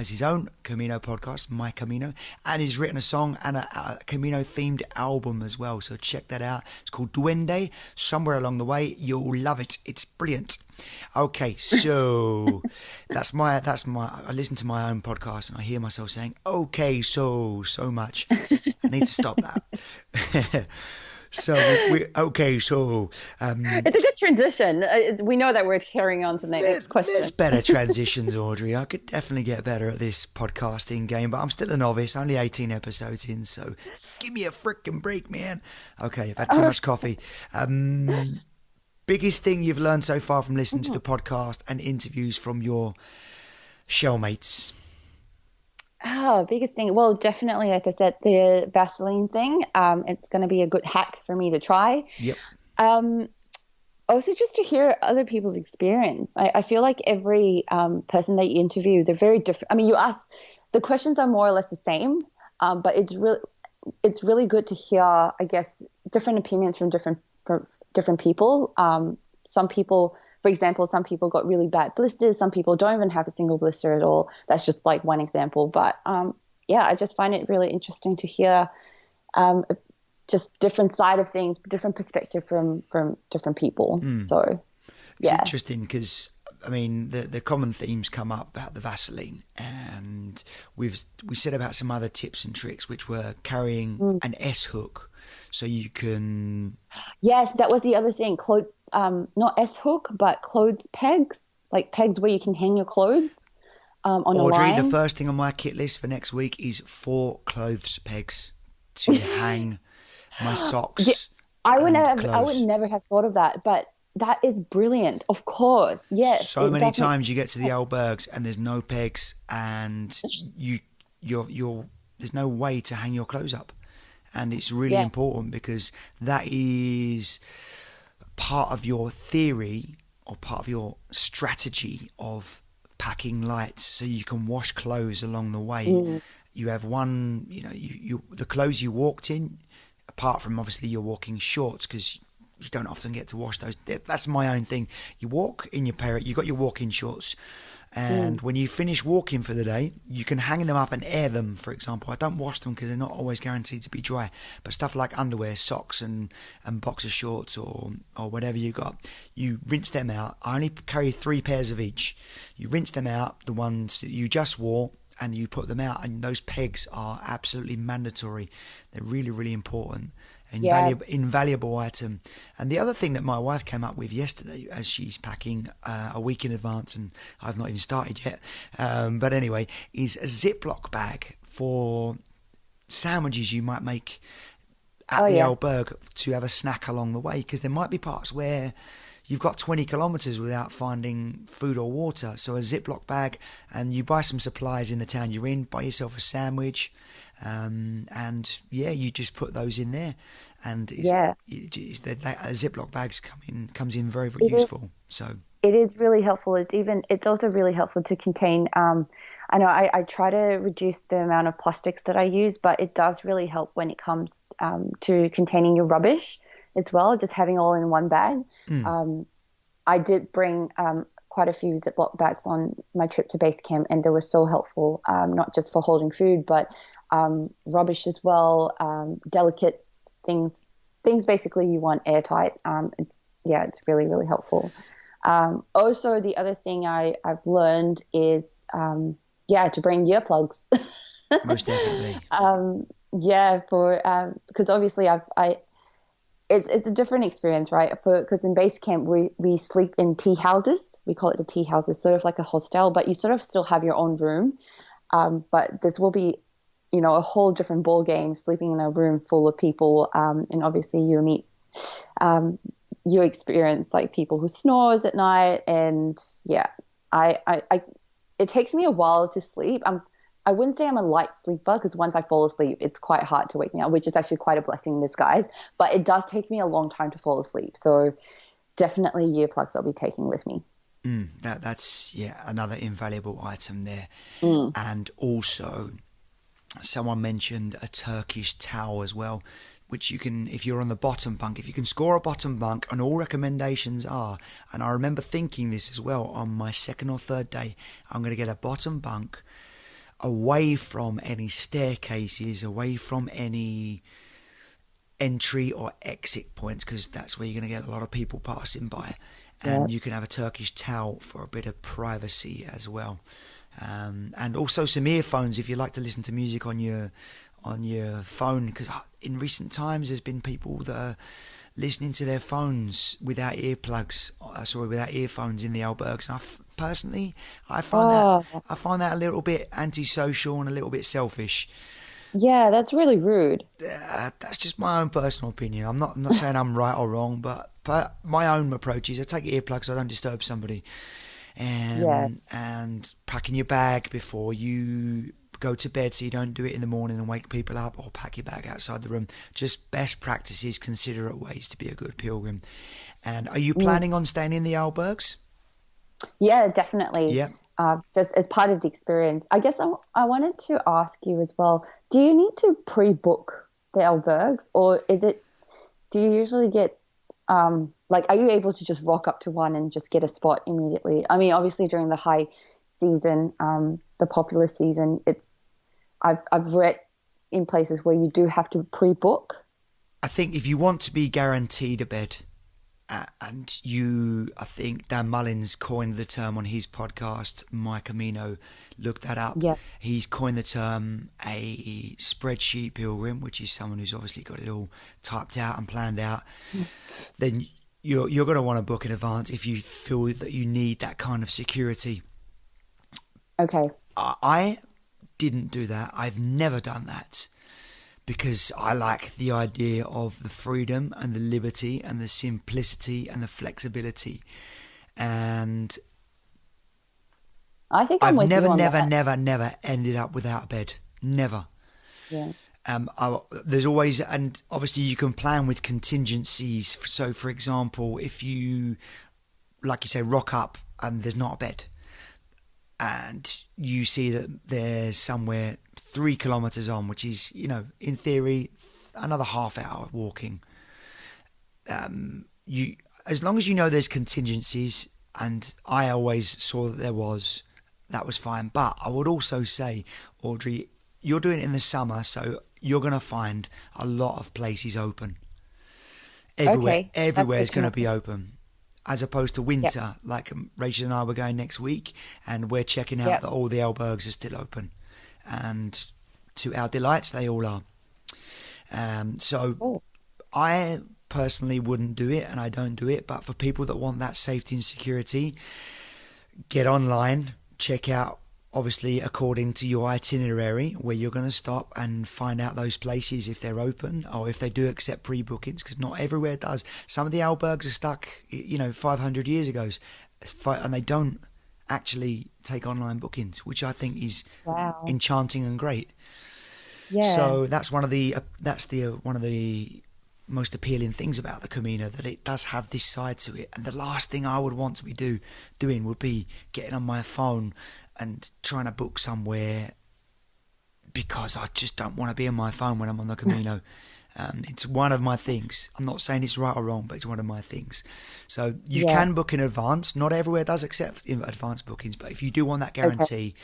his own Camino podcast, My Camino, and he's written a song and a Camino themed album as well. So check that out. It's called Duende. Somewhere Along the Way, you'll love it. It's brilliant. Okay, so that's my. I listen to my own podcast and I hear myself saying, "Okay, so much." I need to stop that. So It's a good transition. We know that we're carrying on to the next question. there's better transitions, Audrey. I could definitely get better at this podcasting game, but I'm still a novice, only 18 episodes in, so give me a freaking break, man. Okay, I've had too much coffee. Biggest thing you've learned so far from listening to the podcast and interviews from your shellmates? Biggest thing. Well, definitely, as I said, the Vaseline thing. It's going to be a good hack for me to try. Yep. Also, just to hear other people's experience. I feel like every person that you interview, they're very different. I mean, you ask, the questions are more or less the same, but it's really good to hear, I guess, different opinions from different people. Some people, for example, some people got really bad blisters. Some people don't even have a single blister at all. That's just like one example. But I just find it really interesting to hear just different side of things, different perspective from different people. So, It's interesting because, I mean, the common themes come up about the Vaseline, and we said about some other tips and tricks, which were carrying an S hook so you can... Yes, that was the other thing. Clothes, not S hook, but clothes pegs, like pegs where you can hang your clothes on a line. Audrey, the first thing on my kit list for next week is 4 clothes pegs to hang my socks. I would never have thought of that, but that is brilliant. Of course, yes. So many times you get to the Albergs and there's no pegs, and you're there's no way to hang your clothes up, and it's really important because that is part of your theory or part of your strategy of packing light, so you can wash clothes along the way. You have one, you the clothes you walked in, apart from obviously your walking shorts, because you don't often get to wash those. That's my own thing. You walk in your pair, you got your walking shorts, and when you finish walking for the day, you can hang them up and air them, for example. I don't wash them because they're not always guaranteed to be dry, but stuff like underwear, socks and boxer shorts or whatever you got, you rinse them out. I only carry 3 pairs of each. You rinse them out, the ones that you just wore, and you put them out, and those pegs are absolutely mandatory. They're really, really important. Invaluable item. And the other thing that my wife came up with yesterday, as she's packing a week in advance, and I've not even started yet, but anyway, is a Ziploc bag for sandwiches you might make at the Alberg to have a snack along the way, because there might be parts where you've got 20 kilometres without finding food or water. So a Ziploc bag, and you buy some supplies in the town you're in, buy yourself a sandwich, and you just put those in there, and a Ziploc bags comes in very, very useful. So it is really helpful. It's also really helpful to contain. I know I try to reduce the amount of plastics that I use, but it does really help when it comes to containing your rubbish as well. Just having all in one bag. I did bring quite a few Ziploc bags on my trip to base camp, and they were so helpful, not just for holding food, but rubbish as well, delicate things basically you want airtight. It's really, really helpful. Also, the other thing I've learned is to bring earplugs. Most definitely. Because obviously it's a different experience, right? Because in base camp we sleep in tea houses. We call it the tea houses, sort of like a hostel, but you sort of still have your own room. But this will be, a whole different ball game, sleeping in a room full of people, and obviously you experience like people who snores at night, and it takes me a while to sleep. I wouldn't say I'm a light sleeper, because once I fall asleep, it's quite hard to wake me up, which is actually quite a blessing in disguise. But it does take me a long time to fall asleep. So definitely earplugs I'll be taking with me. That's another invaluable item there. And also, someone mentioned a Turkish towel as well, which you can, if you're on the bottom bunk, if you can score a bottom bunk, and all recommendations are, and I remember thinking this as well on my 2nd or 3rd day, I'm going to get a bottom bunk away from any staircases, away from any entry or exit points, because that's where you're going to get a lot of people passing by. And you can have a Turkish towel for a bit of privacy as well. And also some earphones if you like to listen to music on your on your phone, because in recent times there's been people that are listening to their phones without without earphones in the albergs. And personally, I find that a little bit antisocial and a little bit selfish. Yeah, that's really rude. That's just my own personal opinion. I'm not saying I'm right or wrong, but my own approach is I take earplugs so I don't disturb somebody. And packing your bag before you go to bed so you don't do it in the morning and wake people up, or pack your bag outside the room. Just best practices, considerate ways to be a good pilgrim. And are you planning on staying in the albergs? Yeah, definitely. Yeah. Just as part of the experience. I guess I wanted to ask you as well, do you need to pre-book the albergs, or do you usually get, are you able to just rock up to one and just get a spot immediately? I mean, obviously during the high season, the popular season, I've read in places where you do have to pre-book. I think if you want to be guaranteed a bed, I think Dan Mullins coined the term on his podcast, My Camino. Look that up. Yeah. He's coined the term a spreadsheet pilgrim, which is someone who's obviously got it all typed out and planned out. Then you're going to want to book in advance if you feel that you need that kind of security. Okay. I didn't do that. I've never done that, because I like the idea of the freedom and the liberty and the simplicity and the flexibility. And I think I've never ended up without a bed. Never. Yeah. There's always, and obviously you can plan with contingencies. So, for example, if you, like you say, rock up and there's not a bed, and you see that there's somewhere 3 kilometers on, which is, in theory, another half hour walking. As long as you know there's contingencies, and I always saw that that was fine. But I would also say, Audrey, you're doing it in the summer, so you're going to find a lot of places open. Everywhere is going to be open. As opposed to winter, like Rachel and I were going next week, and we're checking out that all the albergs are still open, and to our delights, they all are. I personally wouldn't do it, and I don't do it. But for people that want that safety and security, get online, check out, obviously according to your itinerary, where you're going to stop, and find out those places if they're open or if they do accept pre-bookings, because not everywhere does. Some of the albergs are stuck 500 years ago, and they don't actually take online bookings, which I think is enchanting and great. So that's one of the most appealing things about the Camino, that it does have this side to it. And the last thing I would want to be doing would be getting on my phone and trying to book somewhere, because I just don't want to be on my phone when I'm on the Camino. It's one of my things. I'm not saying it's right or wrong, but it's one of my things. So you can book in advance. Not everywhere does accept advance bookings, but if you do want that guarantee,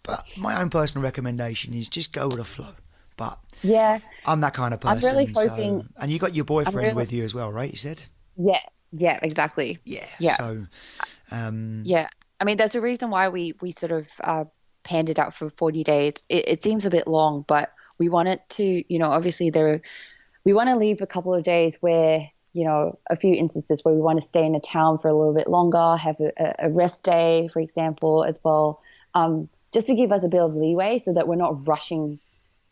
but my own personal recommendation is just go with the flow. But I'm that kind of person. I'm really hoping. And you got your boyfriend with you as well, right? You said. Yeah, exactly. Yeah. So. I mean, there's a reason why we sort of panned it out for 40 days. It seems a bit long, but we wanted to, obviously we want to leave a couple of days where, a few instances where we want to stay in a town for a little bit longer, have a rest day, for example, as well, just to give us a bit of leeway so that we're not rushing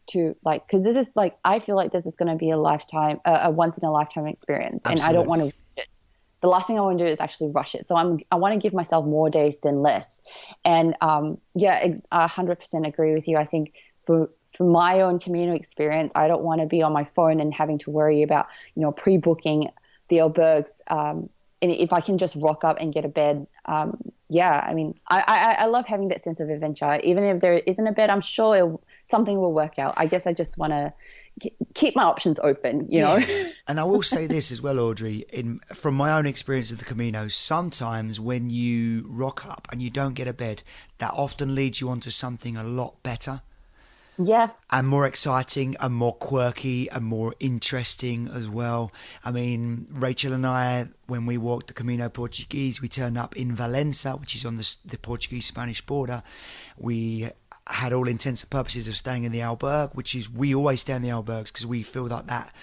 to, because this is I feel like this is going to be a once in a lifetime experience. Absolutely. And I don't want to rush it. The last thing I want to do is actually rush it. So I want to give myself more days than less. And I 100% agree with you. I think for my own Camino experience, I don't want to be on my phone and having to worry about, pre-booking the albergs. And if I can just rock up and get a bed, I mean, I love having that sense of adventure. Even if there isn't a bed, I'm sure something will work out. I guess I just want to keep my options open, you know. And I will say this as well, Audrey, from my own experience of the Camino, sometimes when you rock up and you don't get a bed, that often leads you onto something a lot better. Yeah. And more exciting and more quirky and more interesting as well. I mean, Rachel and I, when we walked the Camino Portuguese, we turned up in Valença, which is on the Portuguese-Spanish border. We had all intents and purposes of staying in the albergue, which is, we always stay in the albergues because we feel like that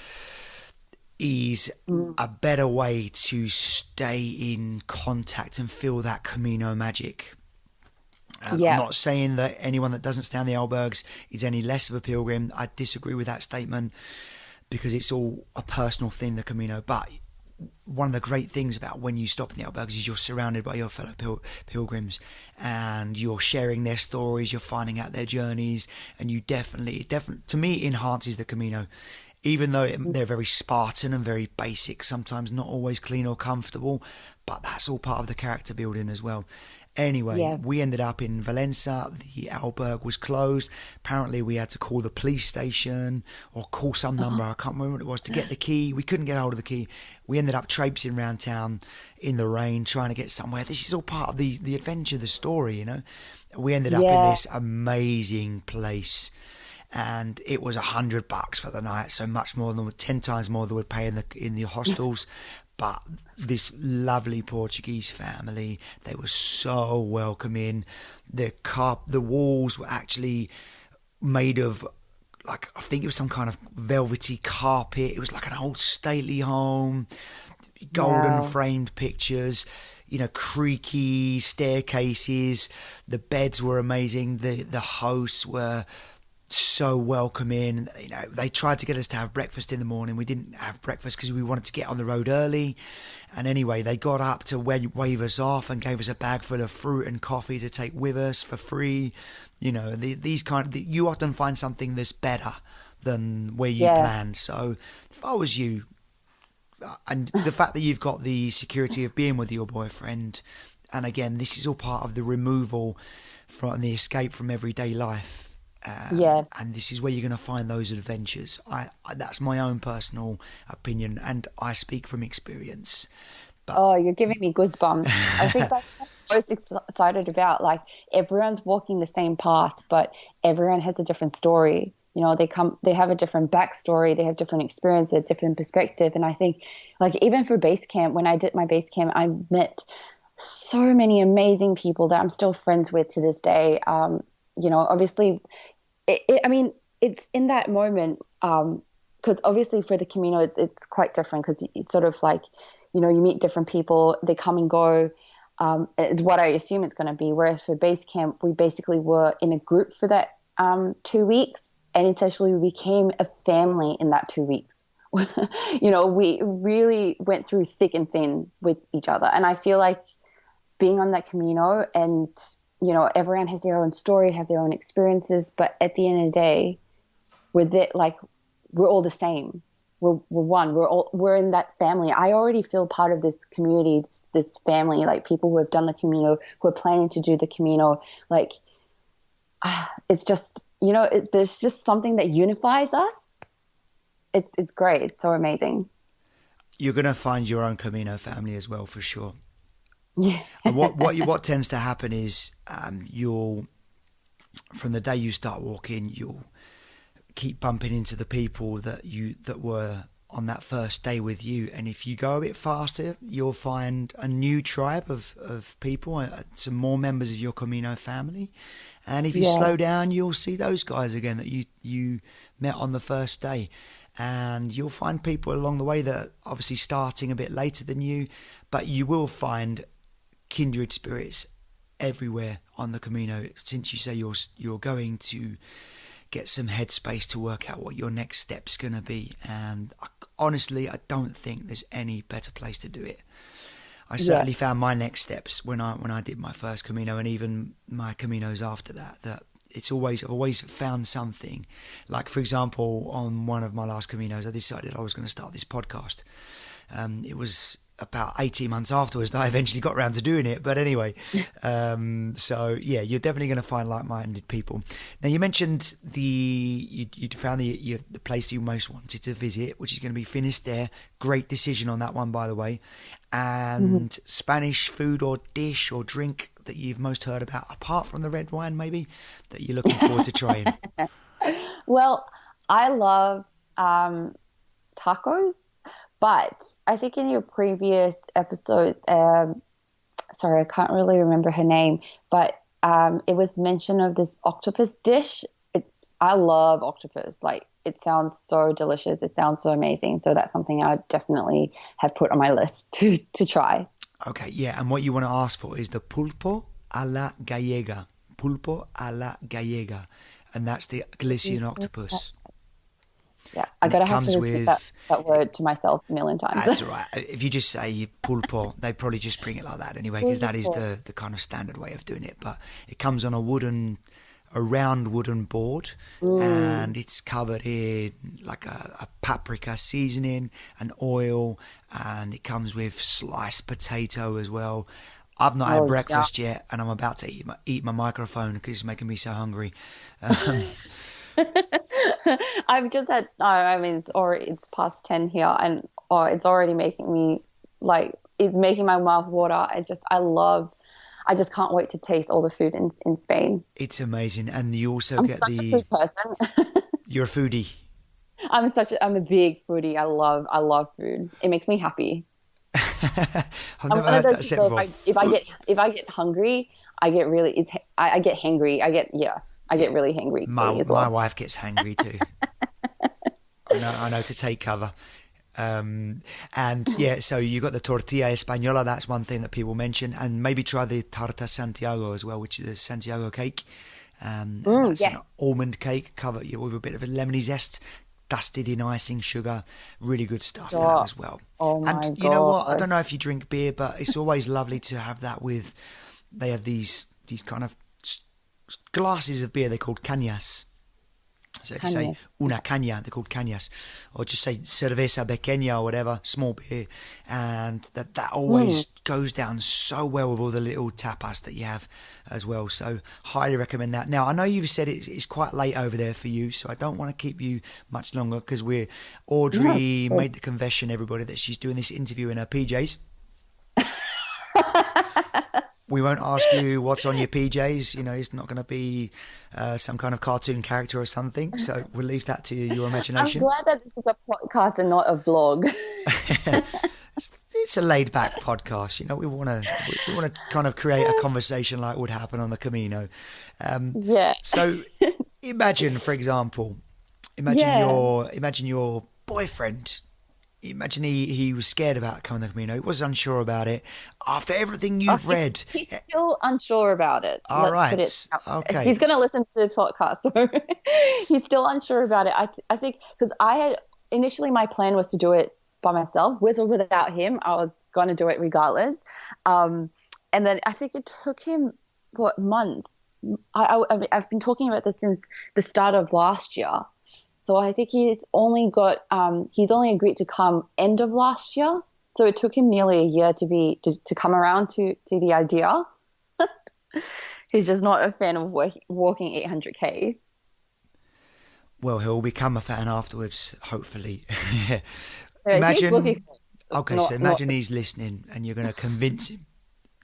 is a better way to stay in contact and feel that Camino magic. I'm not saying that anyone that doesn't stay in the albergues is any less of a pilgrim. I disagree with that statement because it's all a personal thing, the Camino. But one of the great things about when you stop in the albergues is you're surrounded by your fellow pilgrims, and you're sharing their stories, you're finding out their journeys, and you definitely, to me, it enhances the Camino. Even though they're very Spartan and very basic, sometimes not always clean or comfortable, but that's all part of the character building as well. Anyway, we ended up in Valencia. The albergue was closed. Apparently, we had to call the police station or call some number. I can't remember what it was to get the key. We couldn't get hold of the key. We ended up traipsing around town in the rain, trying to get somewhere. This is all part of the adventure, the story, you know. We ended up in this amazing place. And it was $100 for the night, so much more than 10 times more than we'd pay in the hostels. But this lovely Portuguese family, they were so welcoming. The walls were actually made of, like, I think it was some kind of velvety carpet. It was like an old stately home, golden framed pictures, you know, creaky staircases. The beds were amazing. The hosts were so welcoming. You know, they tried to get us to have breakfast in the morning. We didn't have breakfast because we wanted to get on the road early. And anyway, they got up to wave us off and gave us a bag full of fruit and coffee to take with us for free. You know, you often find something that's better than where you planned. So if I was you, and the fact that you've got the security of being with your boyfriend, and again, this is all part of the removal from the escape from everyday life. And this is where you're going to find those adventures. That's my own personal opinion, and I speak from experience. But you're giving me goosebumps. I think that's what I'm most excited about. Like, everyone's walking the same path, but everyone has a different story. You know, they have a different backstory, they have different experiences, different perspective. And I think, like, even for base camp, when I did my base camp, I met so many amazing people that I'm still friends with to this day. You know, obviously, I mean, it's in that moment, because obviously for the Camino, it's quite different, because it's sort of like, you know, you meet different people, they come and go. It's what I assume it's going to be. Whereas for base camp, we basically were in a group for that 2 weeks, and essentially we became a family in that 2 weeks. You know, we really went through thick and thin with each other. And I feel like being on that Camino, and you know, everyone has their own story, have their own experiences, but at the end of the day, we're all the same. We're one. We're in that family. I already feel part of this community, this family, like people who have done the Camino, who are planning to do the Camino. Like, it's just, you know, there's just something that unifies us. It's great. It's so amazing. You're going to find your own Camino family as well, for sure. Yeah. And what tends to happen is you'll, from the day you start walking, you'll keep bumping into the people that were on that first day with you, and if you go a bit faster, you'll find a new tribe of people, some more members of your Camino family. And if you slow down, you'll see those guys again that you met on the first day. And you'll find people along the way that are obviously starting a bit later than you, but you will find kindred spirits everywhere on the Camino, since you say you're going to get some headspace to work out what your next step's going to be. And honestly, I don't think there's any better place to do it. I certainly found my next steps when I did my first Camino, and even my Caminos after that I've always found something. Like, for example, on one of my last Caminos, I decided I was going to start this podcast. It was about 18 months afterwards that I eventually got around to doing it. But anyway, so yeah, you're definitely going to find like-minded people. Now, you mentioned you found the place you most wanted to visit, which is going to be Finisterre. Great decision on that one, by the way. And Spanish food or dish or drink that you've most heard about, apart from the red wine, maybe, that you're looking forward to trying? Well, I love tacos, but I think in your previous episode, sorry, I can't really remember her name, but it was mention of this octopus dish. I love octopus. Like, it sounds so delicious. It sounds so amazing. So that's something I definitely have put on my list to try. Okay, yeah. And what you want to ask for is the pulpo a la gallega. Pulpo a la gallega. And that's the Galician octopus. Yeah, I gotta have to repeat that word to myself a million times. That's all right. If you just say pulpo, they probably just bring it like that anyway, because that is the kind of standard way of doing it. But it comes on a round wooden board, and it's covered in like a paprika seasoning and oil, and it comes with sliced potato as well. I've not had breakfast yet, and I'm about to eat my microphone because it's making me so hungry. I've just had. I mean, it's past 10 here, and it's already making me it's making my mouth water. I just can't wait to taste all the food in Spain. It's amazing, and you also I'm get such a food person. You're a foodie. I'm a big foodie. I love food. It makes me happy. I've never heard that said before. If I get hungry, I get hangry. I get really hangry. My wife gets hangry too. I know to take cover. And yeah, so you got the tortilla española. That's one thing that people mention, and maybe try the tarta Santiago as well, which is a Santiago cake. That's an almond cake covered with a bit of a lemony zest, dusted in icing sugar. Really good stuff that as well. Oh my and you know what? I don't know if you drink beer, but it's always lovely to have that with. They have these kind of glasses of beer. They're called cañas. So if you say una caña, they're called cañas, or just say cerveza pequeña or whatever, small beer, and that always goes down so well with all the little tapas that you have as well. So highly recommend that. Now I know you've said it's quite late over there for you, so I don't want to keep you much longer because Audrey made the confession, everybody, that she's doing this interview in her PJs. We won't ask you what's on your PJs. You know, it's not going to be some kind of cartoon character or something. So we'll leave that to your imagination. I'm glad that this is a podcast and not a vlog. It's a laid-back podcast. You know, we want to kind of create a conversation like would happen on the Camino. So imagine, for example, imagine your boyfriend. Imagine he was scared about coming to the Camino. He was unsure about it. After everything you've read... He's still unsure about it. All right. Okay. He's going to listen to the podcast. So he's still unsure about it. I think because initially my plan was to do it by myself. With or without him, I was going to do it regardless. And then I think it took him, months? I've been talking about this since the start of last year. So I think he's only agreed to come end of last year. So it took him nearly a year to come around to the idea. He's just not a fan of walking 800 Ks. Well, he'll become a fan afterwards, hopefully. Imagine he's listening and you're going to convince him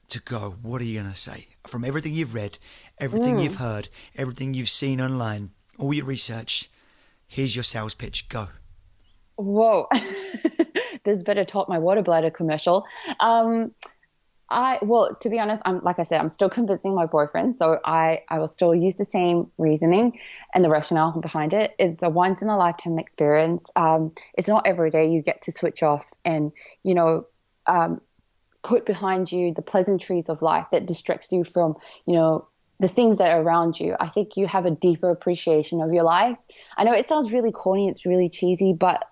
to go. What are you going to say? From everything you've read, everything you've heard, everything you've seen online, all your research, here's your sales pitch. Go. Whoa. This better top my water bladder commercial. To be honest, I'm still convincing my boyfriend. So I will still use the same reasoning and the rationale behind it. It's a once in a lifetime experience. It's not every day you get to switch off and, put behind you the pleasantries of life that distracts you from, the things that are around you. I think you have a deeper appreciation of your life. I know it sounds really corny, it's really cheesy, but,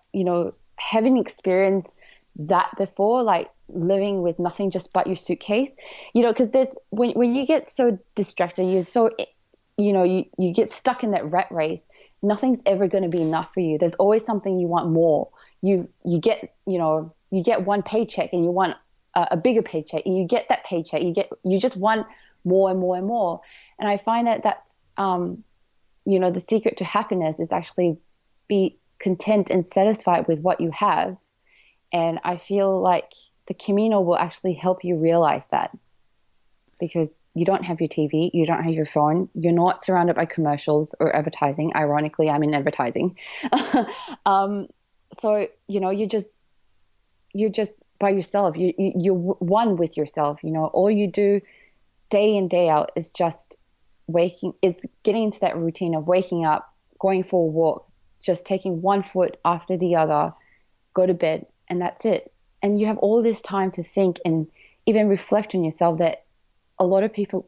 having experienced that before, like living with nothing just but your suitcase, because there's when you get so distracted, you get stuck in that rat race. Nothing's ever going to be enough for you. There's always something you want more. You get one paycheck and you want a bigger paycheck, and you get that paycheck. You just want more and more and more. And I find that's the secret to happiness is actually be content and satisfied with what you have. And I feel like the Camino will actually help you realize that, because you don't have your TV, you don't have your phone, you're not surrounded by commercials or advertising. Ironically, I'm in advertising. So, you're just by yourself. You're one with yourself. All you do day in, day out is just getting into that routine of waking up, going for a walk, just taking one foot after the other, go to bed, and that's it. And you have all this time to think and even reflect on yourself, that a lot of people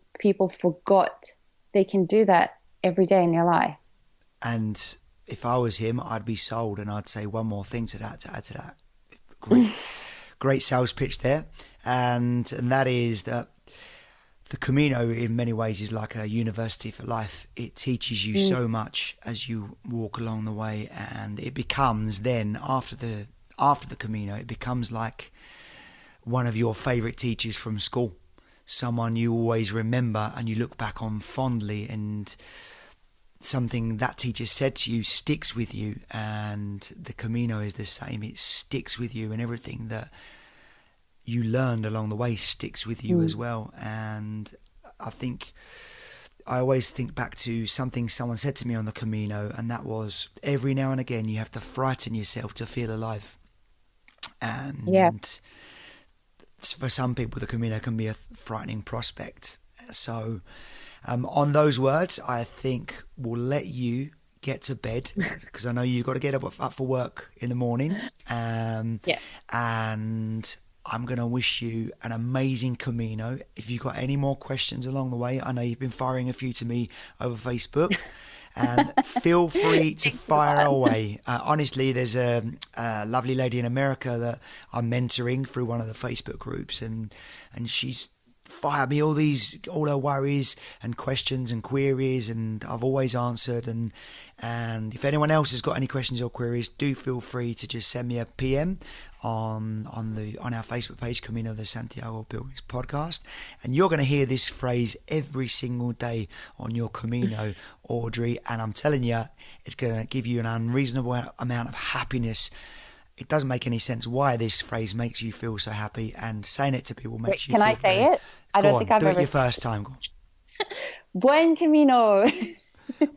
forgot they can do that every day in their life. And if I was him, I'd be sold, and I'd say one more thing to add to that. Great sales pitch there. And that is that the Camino in many ways is like a university for life. It teaches you so much as you walk along the way, and it becomes then after the Camino, it becomes like one of your favorite teachers from school, someone you always remember and you look back on fondly, and something that teacher said to you sticks with you. And the Camino is the same. It sticks with you, and everything that you learned along the way sticks with you as well. And I always think back to something someone said to me on the Camino, and that was, every now and again you have to frighten yourself to feel alive. And for some people the Camino can be a frightening prospect. So on those words, I think we'll let you get to bed, because I know you've got to get up for work in the morning. And I'm going to wish you an amazing Camino. If you've got any more questions along the way, I know you've been firing a few to me over Facebook, and feel free to fire away. Honestly, there's a lovely lady in America that I'm mentoring through one of the Facebook groups, and she's fired me all her worries and questions and queries, and I've always answered. And if anyone else has got any questions or queries, do feel free to just send me a PM on our Facebook page, Camino de Santiago Pilgrims Podcast. And you're going to hear this phrase every single day on your Camino, Audrey, and I'm telling you, it's going to give you an unreasonable amount of happiness. It doesn't make any sense why this phrase makes you feel so happy, and saying it to people makes you feel. Can I say it? I don't think I've ever. Do it your first time. Go on. Buen Camino.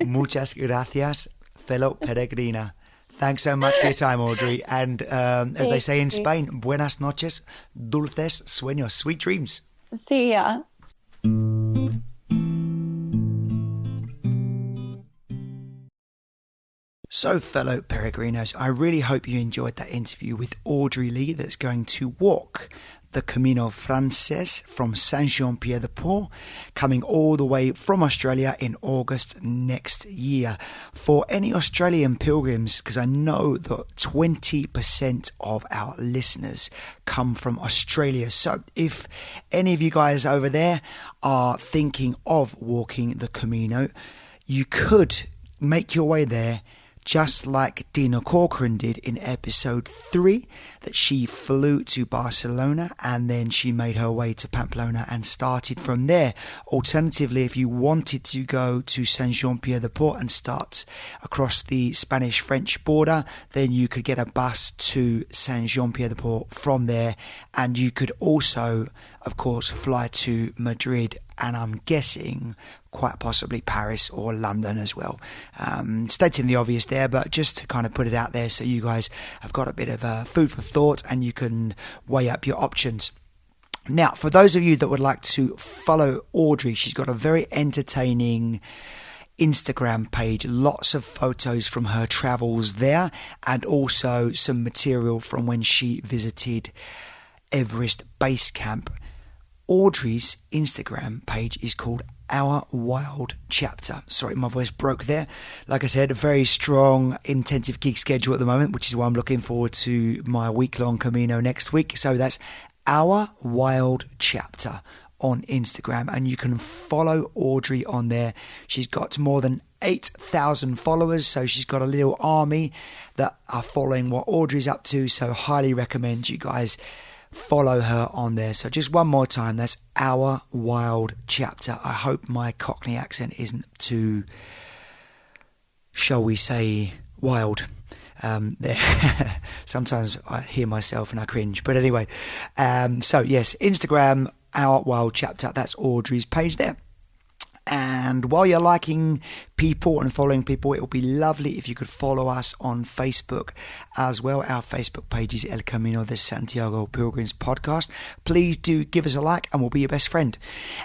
Muchas gracias, fellow peregrina. Thanks so much for your time, Audrey. And as they say in Spain, buenas noches, dulces sueños, sweet dreams. See ya. So, fellow peregrinos, I really hope you enjoyed that interview with Audrey Lee, that's going to walk the Camino Frances from Saint-Jean-Pied-de-Port, coming all the way from Australia in August next year. For any Australian pilgrims, because I know that 20% of our listeners come from Australia, so if any of you guys over there are thinking of walking the Camino, you could make your way there just like Dina Corcoran did in episode 3, that she flew to Barcelona and then she made her way to Pamplona and started from there. Alternatively, if you wanted to go to Saint-Jean-Pied-de-Port and start across the Spanish-French border, then you could get a bus to Saint-Jean-Pied-de-Port from there, and you could also, of course, fly to Madrid, and I'm guessing quite possibly Paris or London as well. Stating the obvious there, but just to kind of put it out there so you guys have got a bit of food for thought and you can weigh up your options. Now, for those of you that would like to follow Audrey, she's got a very entertaining Instagram page, lots of photos from her travels there, and also some material from when she visited Everest Base Camp. Audrey's Instagram page is called Our Wild Chapter. Sorry, my voice broke there. Like I said, a very strong intensive gig schedule at the moment, which is why I'm looking forward to my week-long Camino next week. So that's Our Wild Chapter on Instagram, and you can follow Audrey on there. She's got more than 8,000 followers, so she's got a little army that are following what Audrey's up to, so highly recommend you guys follow her on there. So just one more time, that's Our Wild Chapter. I hope my Cockney accent isn't too, shall we say, wild. There. Sometimes I hear myself and I cringe, but anyway, so yes, Instagram, Our Wild Chapter, that's Audrey's page there. And while you're liking people and following people, it would be lovely if you could follow us on Facebook as well. Our Facebook page is El Camino de Santiago Pilgrims Podcast. Please do give us a like and we'll be your best friend.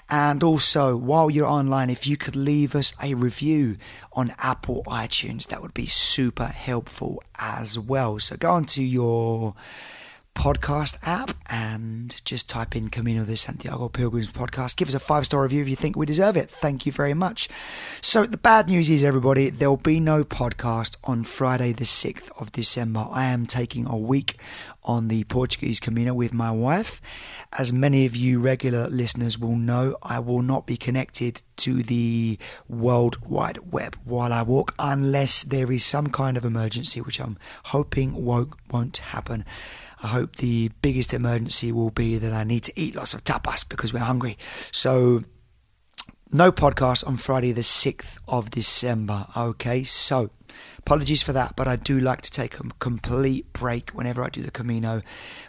And also, while you're online, if you could leave us a review on Apple iTunes, that would be super helpful as well. So go onto your podcast app and just type in Camino de Santiago Pilgrims Podcast. Give us a 5-star review if you think we deserve it. Thank you very much. So the bad news is, everybody, there will be no podcast on Friday the 6th of December. I am taking a week on the Portuguese Camino with my wife. As many of you regular listeners will know, I will not be connected to the World Wide Web while I walk unless there is some kind of emergency, which I'm hoping won't happen. I hope the biggest emergency will be that I need to eat lots of tapas because we're hungry. So no podcast on Friday the 6th of December. Okay, so apologies for that, but I do like to take a complete break whenever I do the Camino.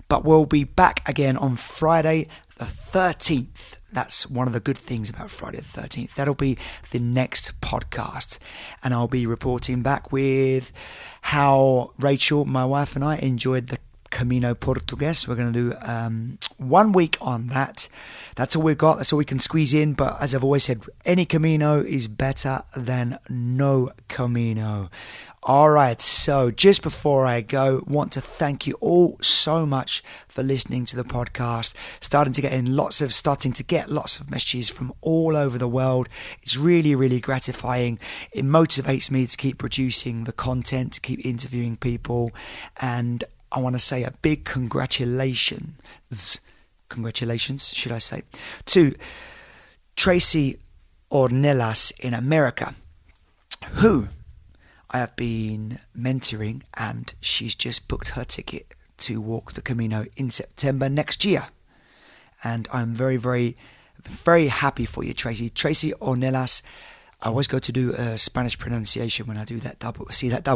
But we'll be back again on Friday the 13th. That's one of the good things about Friday the 13th. That'll be the next podcast. And I'll be reporting back with how Rachel, my wife, and I enjoyed the Camino Portugues. We're going to do 1 week on that. That's all we've got. That's all we can squeeze in. But as I've always said, any Camino is better than no Camino. All right, so just before I go, want to thank you all so much for listening to the podcast. Starting to get lots of messages from all over the world. It's really, really gratifying. It motivates me to keep producing the content, to keep interviewing people, and I want to say a big congratulations, should I say, to Tracy Ornelas in America, who I have been mentoring, and she's just booked her ticket to walk the Camino in September next year. And I'm very, very, very happy for you, Tracy. Tracy Ornelas. I always go to do a Spanish pronunciation when I do that double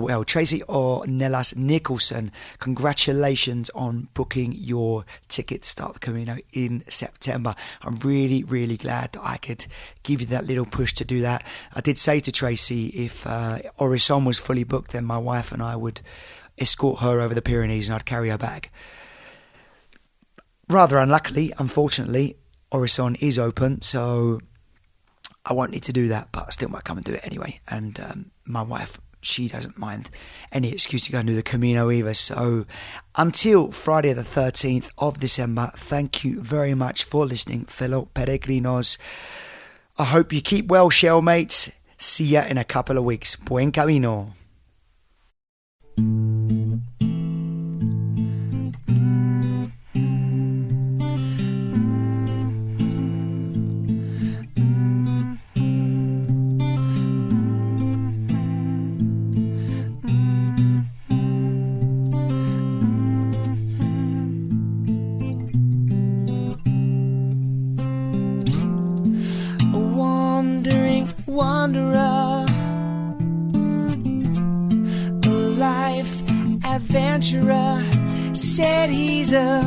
L. Tracy Ornelas Nicholson, congratulations on booking your ticket to start the Camino in September. I'm really, really glad that I could give you that little push to do that. I did say to Tracy, if Horizon was fully booked, then my wife and I would escort her over the Pyrenees and I'd carry her bag. Rather unfortunately, Horizon is open, so I won't need to do that, but I still might come and do it anyway. And my wife, she doesn't mind any excuse to go and do the Camino either. So until Friday the 13th of December, thank you very much for listening, fellow peregrinos. I hope you keep well, shellmates. See ya in a couple of weeks. Buen camino. Wanderer, a life adventurer, said he's a